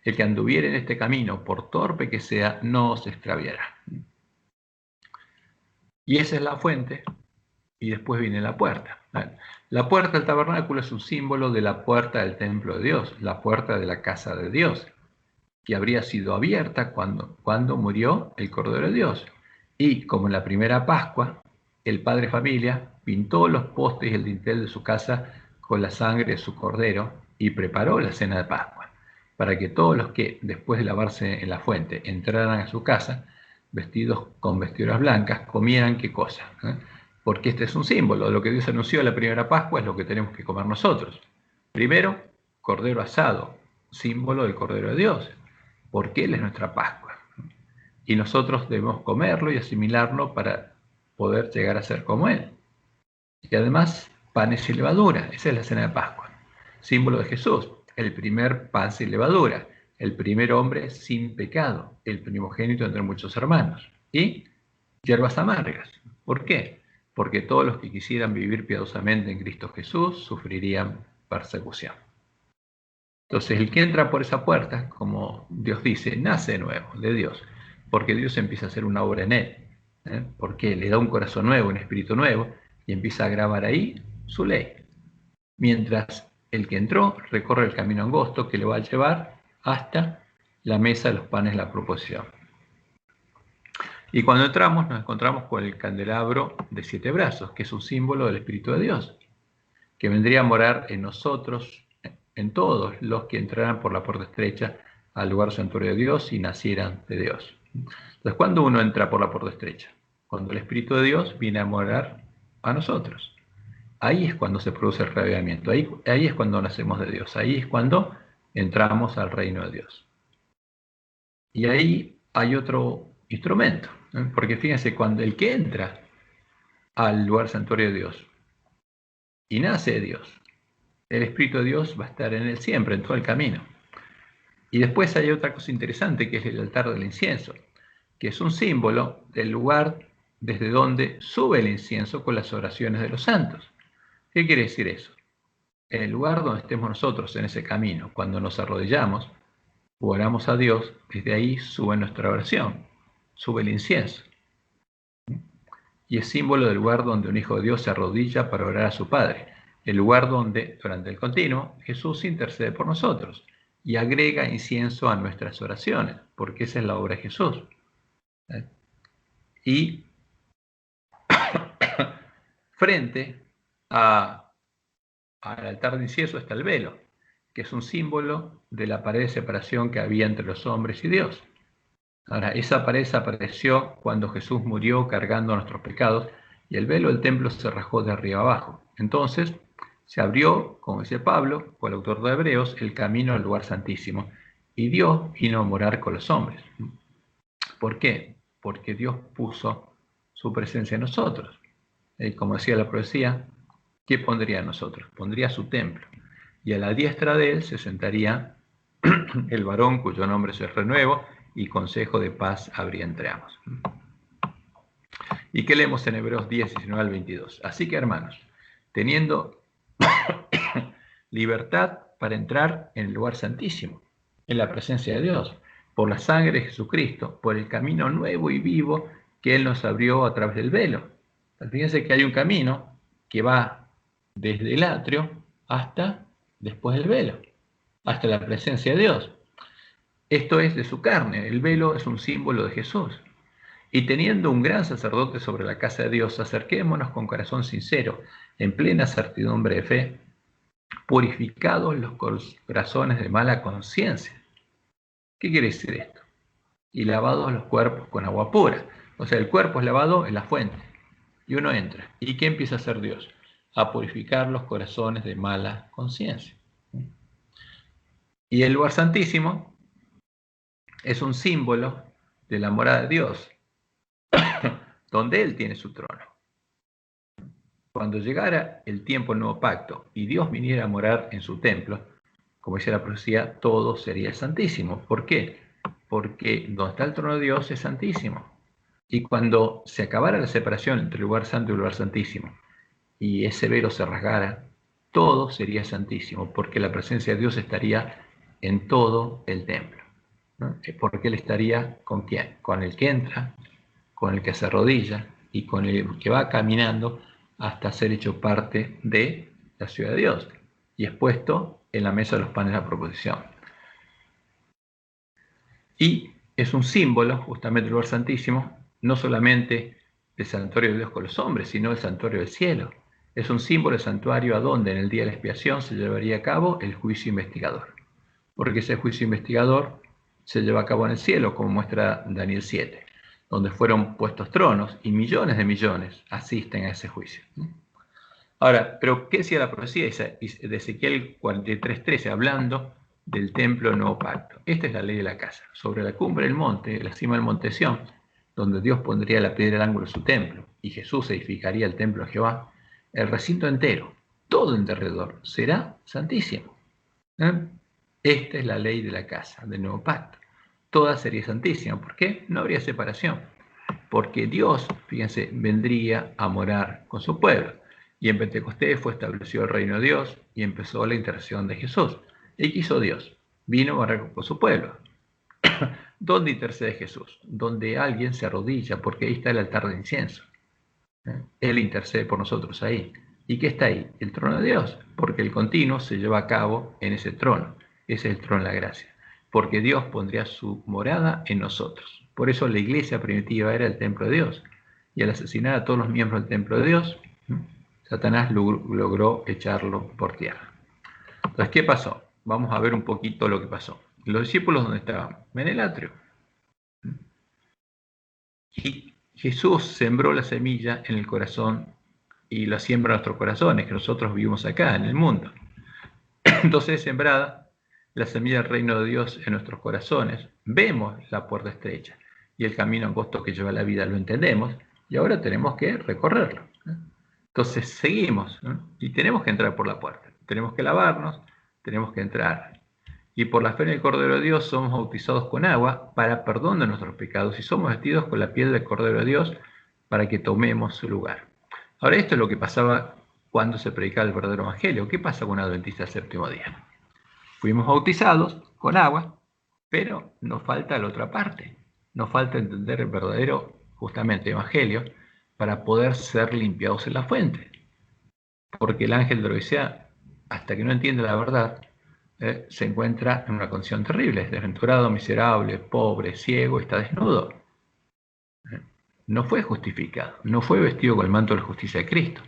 El que anduviere en este camino, por torpe que sea, no se extraviará. Y esa es la fuente, y después viene la puerta. La puerta del tabernáculo es un símbolo de la puerta del templo de Dios, la puerta de la casa de Dios, que habría sido abierta cuando murió el Cordero de Dios. Y como en la primera Pascua, el padre familia pintó los postes y el dintel de su casa con la sangre de su Cordero y preparó la cena de Pascua, para que todos los que, después de lavarse en la fuente, entraran a su casa, vestidos con vestiduras blancas, comieran qué cosa. Porque este es un símbolo de lo que Dios anunció en la primera Pascua, es lo que tenemos que comer nosotros. Primero, cordero asado, símbolo del Cordero de Dios, porque Él es nuestra Pascua. Y nosotros debemos comerlo y asimilarlo para poder llegar a ser como Él. Y además, panes y levadura, esa es la cena de Pascua, símbolo de Jesús, el primer pan sin levadura, el primer hombre sin pecado, el primogénito entre muchos hermanos. Y hierbas amargas. ¿Por qué? Porque todos los que quisieran vivir piadosamente en Cristo Jesús sufrirían persecución. Entonces, el que entra por esa puerta, como Dios dice, nace de nuevo, de Dios, porque Dios empieza a hacer una obra en él, porque le da un corazón nuevo, un espíritu nuevo, y empieza a grabar ahí su ley. Mientras el que entró recorre el camino angosto que le va a llevar hasta la mesa de los panes de la proposición. Y cuando entramos nos encontramos con el candelabro de 7 brazos, que es un símbolo del Espíritu de Dios, que vendría a morar en nosotros, en todos los que entraran por la puerta estrecha al lugar santuario de Dios y nacieran de Dios. Entonces, ¿cuándo uno entra por la puerta estrecha? Cuando el Espíritu de Dios viene a morar a nosotros. Ahí es cuando se produce el reavivamiento, ahí es cuando nacemos de Dios, ahí es cuando entramos al reino de Dios. Y ahí hay otro instrumento. Porque fíjense, cuando el que entra al lugar santuario de Dios y nace de Dios, el Espíritu de Dios va a estar en él siempre, en todo el camino. Y después hay otra cosa interesante, que es el altar del incienso, que es un símbolo del lugar desde donde sube el incienso con las oraciones de los santos. ¿Qué quiere decir eso? En el lugar donde estemos nosotros en ese camino, cuando nos arrodillamos o oramos a Dios, desde ahí sube nuestra oración, sube el incienso. Y es símbolo del lugar donde un hijo de Dios se arrodilla para orar a su Padre, el lugar donde, durante el continuo, Jesús intercede por nosotros y agrega incienso a nuestras oraciones, porque esa es la obra de Jesús. Y frente al altar de incienso está el velo, que es un símbolo de la pared de separación que había entre los hombres y Dios. Ahora, esa pared desapareció cuando Jesús murió cargando nuestros pecados y el velo del templo se rajó de arriba abajo. Entonces se abrió, como dice Pablo, o el autor de Hebreos, el camino al lugar santísimo y Dios vino a morar con los hombres. ¿Por qué? Porque Dios puso su presencia en nosotros. Como decía la profecía, ¿qué pondría en nosotros? Pondría su templo. Y a la diestra de él se sentaría el varón cuyo nombre se renuevo y consejo de paz habría entre ambos. ¿Y qué leemos en Hebreos 10, 19 al 22? Así que, hermanos, teniendo libertad para entrar en el lugar santísimo, en la presencia de Dios, por la sangre de Jesucristo, por el camino nuevo y vivo que Él nos abrió a través del velo. Fíjense que hay un camino que va desde el atrio hasta después del velo, hasta la presencia de Dios. Esto es de su carne, el velo es un símbolo de Jesús. Y teniendo un gran sacerdote sobre la casa de Dios, acerquémonos con corazón sincero, en plena certidumbre de fe, purificados los corazones de mala conciencia. ¿Qué quiere decir esto? Y lavados los cuerpos con agua pura. O sea, el cuerpo es lavado en la fuente. Y uno entra. ¿Y qué empieza a hacer Dios? A purificar los corazones de mala conciencia. Y el lugar santísimo es un símbolo de la morada de Dios, donde Él tiene su trono. Cuando llegara el tiempo del nuevo pacto y Dios viniera a morar en su templo, como dice la profecía, todo sería santísimo. ¿Por qué? Porque donde está el trono de Dios es santísimo. Y cuando se acabara la separación entre el lugar santo y el lugar santísimo, y ese velo se rasgara, todo sería santísimo, porque la presencia de Dios estaría en todo el templo, ¿no? Porque Él estaría ¿con quién? Con el que entra, con el que se arrodilla y con el que va caminando hasta ser hecho parte de la ciudad de Dios y expuesto en la mesa de los panes de la proposición. Y es un símbolo, justamente el lugar santísimo, no solamente del santuario de Dios con los hombres, sino del santuario del cielo. Es un símbolo del santuario a donde en el día de la expiación se llevaría a cabo el juicio investigador. Porque ese juicio investigador se lleva a cabo en el cielo, como muestra Daniel 7, donde fueron puestos tronos y millones de millones asisten a ese juicio. Ahora, ¿pero qué decía la profecía de Ezequiel 43:13, hablando del templo del nuevo pacto? Esta es la ley de la casa. Sobre la cumbre del monte, la cima del monte Sión, donde Dios pondría la piedra del ángulo de su templo y Jesús edificaría el templo de Jehová, el recinto entero, todo en derredor, será santísimo. Esta es la ley de la casa, del nuevo pacto. Toda sería santísima. ¿Por qué? No habría separación. Porque Dios, fíjense, vendría a morar con su pueblo. Y en Pentecostés fue establecido el reino de Dios y empezó la intercesión de Jesús. ¿Y qué hizo Dios? Vino a morar con su pueblo. ¿Dónde intercede Jesús? Donde alguien se arrodilla, porque ahí está el altar de incienso. Él intercede por nosotros ahí. ¿Y qué está ahí? El trono de Dios, porque el continuo se lleva a cabo en ese trono. Ese es el trono de la gracia. Porque Dios pondría su morada en nosotros. Por eso la iglesia primitiva era el templo de Dios. Y al asesinar a todos los miembros del templo de Dios, Satanás logró echarlo por tierra. Entonces, ¿qué pasó? Vamos a ver un poquito lo que pasó. Los discípulos, ¿dónde estaban? En el atrio. Y Jesús sembró la semilla en el corazón y la siembra en nuestros corazones, que nosotros vivimos acá, en el mundo. Entonces, sembrada la semilla del reino de Dios en nuestros corazones, vemos la puerta estrecha. y el camino angosto que lleva a la vida lo entendemos, y ahora tenemos que recorrerlo. Entonces seguimos, ¿no? Y tenemos que entrar por la puerta, tenemos que lavarnos, tenemos que entrar. Y por la fe en el Cordero de Dios somos bautizados con agua para perdón de nuestros pecados y somos vestidos con la piel del Cordero de Dios para que tomemos su lugar. Ahora, esto es lo que pasaba cuando se predicaba el verdadero evangelio. ¿Qué pasa con un adventista del séptimo día? Fuimos bautizados con agua, pero nos falta la otra parte. Nos falta entender el verdadero, justamente, evangelio para poder ser limpiados en la fuente. Porque el ángel de la Odisea, hasta que no entiende la verdad, se encuentra en una condición terrible. Es desventurado, miserable, pobre, ciego, está desnudo. No fue justificado, no fue vestido con el manto de la justicia de Cristo,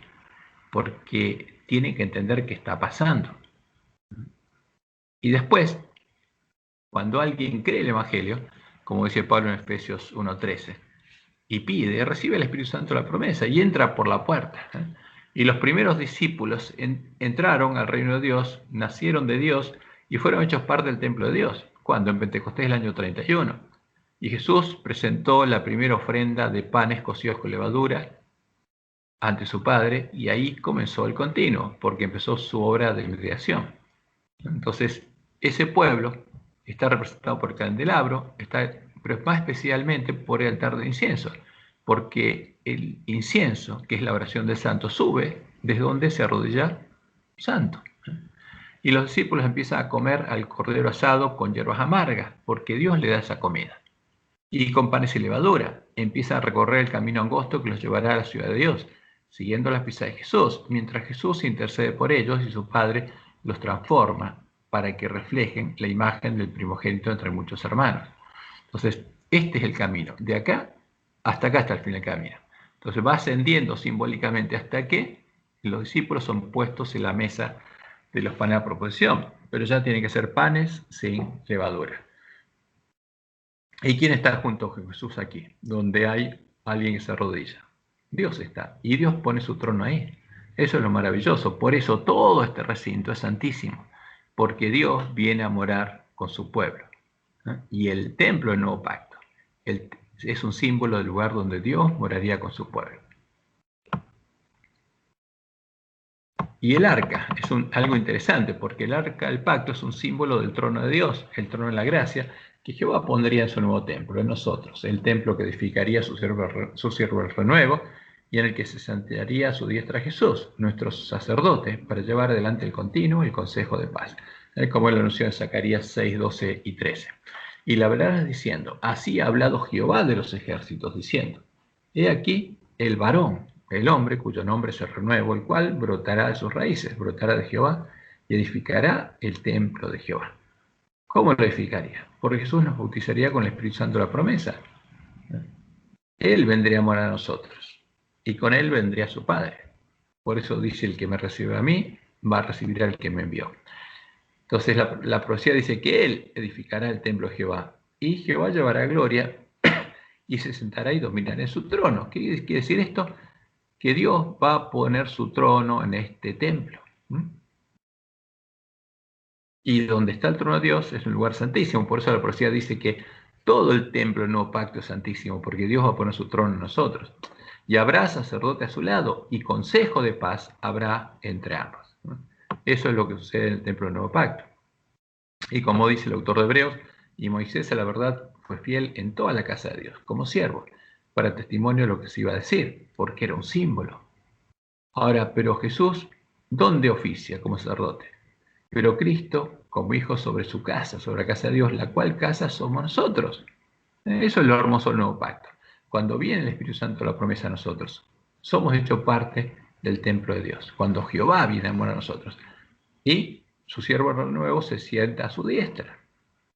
porque tiene que entender qué está pasando. Y después, cuando alguien cree el Evangelio, como dice Pablo en Efesios 1:13, y pide, recibe el Espíritu Santo la promesa y entra por la puerta. Y los primeros discípulos entraron al reino de Dios, nacieron de Dios y fueron hechos parte del templo de Dios. ¿Cuándo? En Pentecostés, el año 31. Y Jesús presentó la primera ofrenda de panes cocidos con levadura ante su Padre, y ahí comenzó el continuo, porque empezó su obra de mediación. Entonces, ese pueblo está representado por el candelabro, pero más especialmente por el altar de incienso, porque el incienso, que es la oración del santo, sube desde donde se arrodilla el santo. Y los discípulos empiezan a comer al cordero asado con hierbas amargas, porque Dios le da esa comida. Y con panes y levadura, empiezan a recorrer el camino angosto que los llevará a la ciudad de Dios, siguiendo las pisadas de Jesús, mientras Jesús intercede por ellos y su Padre los transforma para que reflejen la imagen del primogénito entre muchos hermanos. Entonces, este es el camino. De acá hasta acá está el fin del camino. Entonces va ascendiendo simbólicamente hasta que los discípulos son puestos en la mesa de los panes a proposición, pero ya tienen que ser panes sin levadura. ¿Y quién está junto a Jesús aquí? Donde hay alguien que se arrodilla. Dios está, y Dios pone su trono ahí. Eso es lo maravilloso. Por eso todo este recinto es santísimo, porque Dios viene a morar con su pueblo. Y el templo del nuevo pacto es un símbolo del lugar donde Dios moraría con su pueblo. Y el arca es algo interesante, porque el arca del pacto es un símbolo del trono de Dios, el trono de la gracia, que Jehová pondría en su nuevo templo, en nosotros, el templo que edificaría su siervo el renuevo, y en el que se sentaría a su diestra Jesús, nuestro sacerdote, para llevar adelante el continuo y el consejo de paz, como él lo anunció en Zacarías 6, 12 y 13. Y la hablarás diciendo, así ha hablado Jehová de los ejércitos, diciendo, he aquí el varón, el hombre cuyo nombre es el renuevo, el cual brotará de sus raíces, brotará de Jehová y edificará el templo de Jehová. ¿Cómo lo edificaría? Porque Jesús nos bautizaría con el Espíritu Santo de la promesa. Él vendría a morar a nosotros y con él vendría su Padre. Por eso dice, el que me recibe a mí va a recibir al que me envió. Entonces la profecía dice que él edificará el templo de Jehová y Jehová llevará gloria y se sentará y dominará en su trono. ¿Qué quiere decir esto? Que Dios va a poner su trono en este templo. Y donde está el trono de Dios es un lugar santísimo. Por eso la profecía dice que todo el templo del nuevo pacto es santísimo, porque Dios va a poner su trono en nosotros. Y habrá sacerdote a su lado, y consejo de paz habrá entre ambos. Eso es lo que sucede en el templo del nuevo pacto. Y como dice el autor de Hebreos, y Moisés a la verdad fue fiel en toda la casa de Dios, como siervo, para testimonio de lo que se iba a decir, porque era un símbolo. Ahora, pero Jesús, ¿dónde oficia como sacerdote? Pero Cristo como hijo sobre su casa, sobre la casa de Dios, la cual casa somos nosotros. Eso es lo hermoso del nuevo pacto. Cuando viene el Espíritu Santo, la promesa a nosotros, somos hecho parte del templo de Dios. Cuando Jehová viene a morar a nosotros y su siervo nuevo se sienta a su diestra.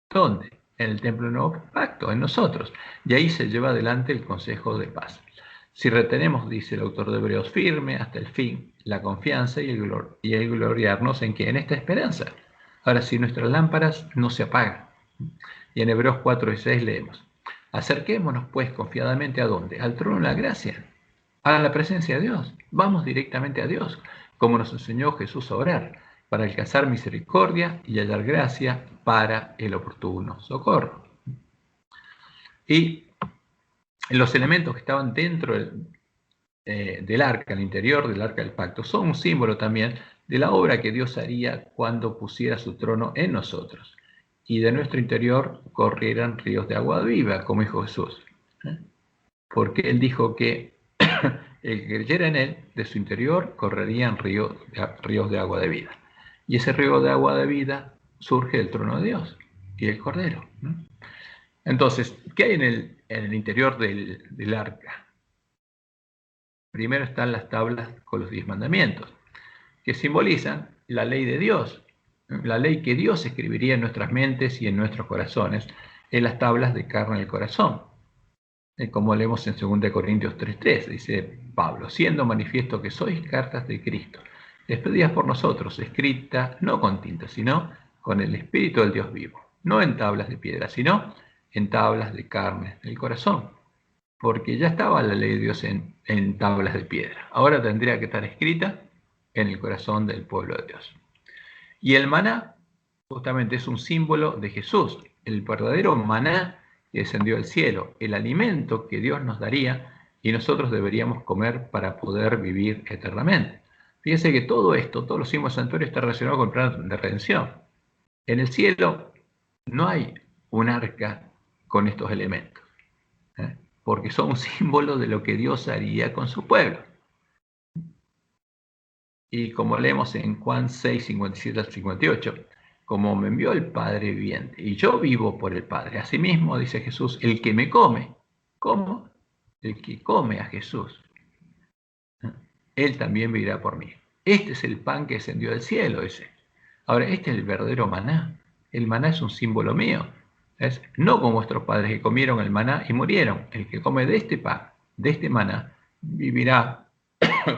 ¿Dónde? En el templo del nuevo pacto, en nosotros. Y ahí se lleva adelante el consejo de paz. Si retenemos, dice el autor de Hebreos, firme hasta el fin la confianza y el gloriarnos en que en esta esperanza. Ahora, si nuestras lámparas no se apagan. Y en Hebreos 4:6 leemos, acerquémonos pues confiadamente ¿a dónde? Al trono de la gracia, a la presencia de Dios. Vamos directamente a Dios, como nos enseñó Jesús a orar, para alcanzar misericordia y hallar gracia para el oportuno socorro. Y los elementos que estaban dentro del arca, al interior del arca del pacto, son un símbolo también de la obra que Dios haría cuando pusiera su trono en nosotros y de nuestro interior corrieran ríos de agua viva, como dijo Jesús. Porque Él dijo que el que creyera en Él, de su interior correrían ríos de agua de vida. Y ese río de agua de vida surge del trono de Dios y del Cordero. Entonces, ¿qué hay en el interior del arca? Primero están las tablas con los 10 mandamientos, que simbolizan la ley de Dios, la ley que Dios escribiría en nuestras mentes y en nuestros corazones, en las tablas de carne del corazón. Como leemos en 2 Corintios 3:3, dice Pablo, siendo manifiesto que sois cartas de Cristo, expedidas por nosotros, escritas no con tinta, sino con el Espíritu del Dios vivo, no en tablas de piedra, sino en tablas de carne del corazón, porque ya estaba la ley de Dios en tablas de piedra, ahora tendría que estar escrita en el corazón del pueblo de Dios. Y el maná justamente es un símbolo de Jesús, el verdadero maná que descendió del cielo, el alimento que Dios nos daría y nosotros deberíamos comer para poder vivir eternamente. Fíjense que todo esto, todos los símbolos santuarios está relacionado con el plan de redención. En el cielo no hay un arca con estos elementos, porque son un símbolo de lo que Dios haría con su pueblo. Y como leemos en Juan 6, 57 al 58, como me envió el Padre viviente, y yo vivo por el Padre. Asimismo, dice Jesús, el que me come, ¿cómo? El que come a Jesús, él también vivirá por mí. Este es el pan que descendió del cielo, dice. Ahora, este es el verdadero maná. El maná es un símbolo mío. Es no como vuestros padres que comieron el maná y murieron. El que come de este pan, de este maná, vivirá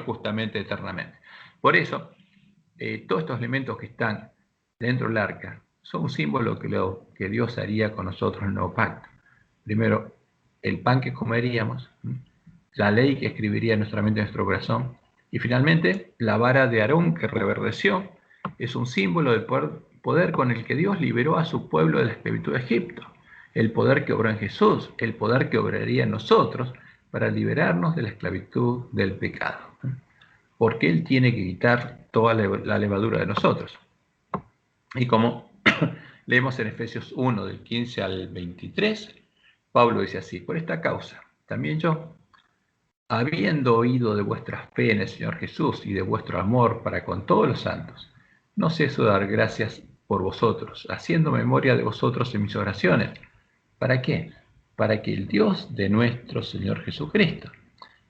justamente eternamente. Por eso, todos estos elementos que están dentro del arca son un símbolo de lo que Dios haría con nosotros en el nuevo pacto. Primero, el pan que comeríamos, la ley que escribiría en nuestra mente y en nuestro corazón, y finalmente la vara de Aarón que reverdeció es un símbolo del poder con el que Dios liberó a su pueblo de la esclavitud de Egipto, el poder que obró en Jesús, el poder que obraría en nosotros para liberarnos de la esclavitud del pecado. Porque Él tiene que quitar toda la levadura de nosotros. Y como leemos en Efesios 1, del 15 al 23, Pablo dice así, por esta causa, también yo, habiendo oído de vuestra fe en el Señor Jesús y de vuestro amor para con todos los santos, no ceso de dar gracias por vosotros, haciendo memoria de vosotros en mis oraciones. ¿Para qué? Para que el Dios de nuestro Señor Jesucristo,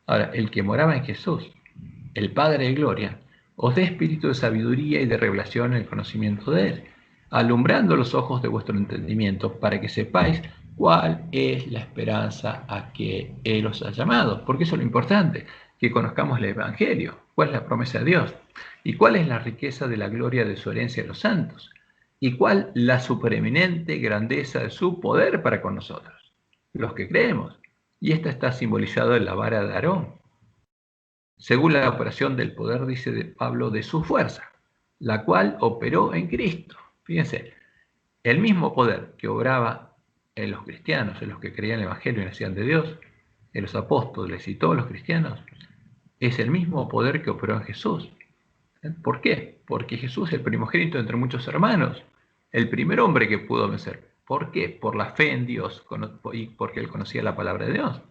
ahora, el que moraba en Jesús, el Padre de gloria, os dé espíritu de sabiduría y de revelación en el conocimiento de Él, alumbrando los ojos de vuestro entendimiento, para que sepáis cuál es la esperanza a que Él os ha llamado. Porque eso es lo importante, que conozcamos el Evangelio, cuál es la promesa de Dios, y cuál es la riqueza de la gloria de su herencia en los santos, y cuál la supereminente grandeza de su poder para con nosotros, los que creemos. Y esta está simbolizada en la vara de Aarón, según la operación del poder, dice de Pablo, de su fuerza, la cual operó en Cristo. Fíjense, el mismo poder que obraba en los cristianos, en los que creían el Evangelio y nacían de Dios, en los apóstoles y todos los cristianos, es el mismo poder que operó en Jesús. ¿Por qué? Porque Jesús es el primogénito entre muchos hermanos, el primer hombre que pudo vencer. ¿Por qué? Por la fe en Dios y porque él conocía la palabra de Dios.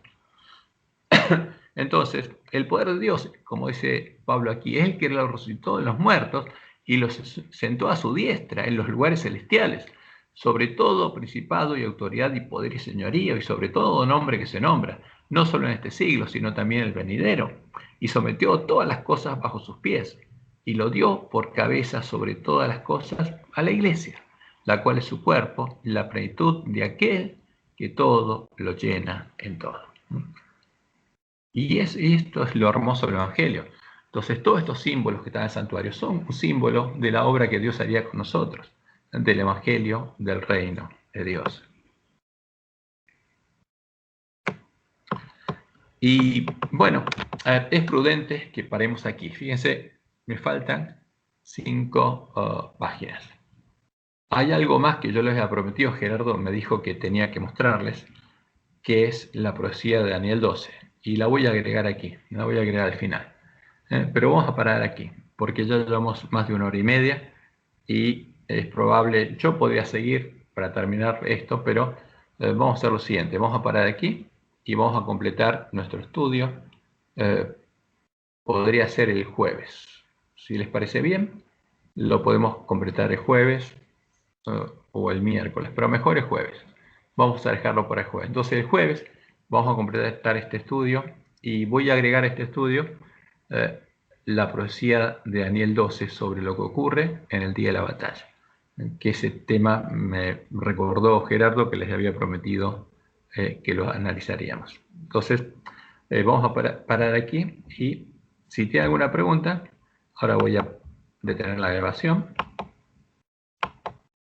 Entonces, el poder de Dios, como dice Pablo aquí, es el que lo resucitó de los muertos y los sentó a su diestra en los lugares celestiales, sobre todo principado y autoridad y poder y señorío, y sobre todo nombre que se nombra, no solo en este siglo, sino también en el venidero, y sometió todas las cosas bajo sus pies, y lo dio por cabeza sobre todas las cosas a la iglesia, la cual es su cuerpo, la plenitud de aquel que todo lo llena en todo. Y esto es lo hermoso del Evangelio. Entonces, todos estos símbolos que están en el santuario son un símbolo de la obra que Dios haría con nosotros, del Evangelio del reino de Dios. Y bueno, es prudente que paremos aquí. Fíjense, me faltan 5 páginas. Hay algo más que yo les había prometido, Gerardo me dijo que tenía que mostrarles, que es la profecía de Daniel 12. Y la voy a agregar aquí, la voy a agregar al final. Pero vamos a parar aquí, porque ya llevamos más de 1 hora y media y es probable, yo podría seguir para terminar esto, pero vamos a hacer lo siguiente, vamos a parar aquí y vamos a completar nuestro estudio. Podría ser el jueves. Si les parece bien, lo podemos completar el jueves o el miércoles, pero mejor el jueves. Vamos a dejarlo para el jueves. Entonces el jueves vamos a completar este estudio y voy a agregar a este estudio la profecía de Daniel 12 sobre lo que ocurre en el día de la batalla. Que ese tema me recordó Gerardo que les había prometido que lo analizaríamos. Entonces vamos a parar aquí y si tiene alguna pregunta, ahora voy a detener la grabación.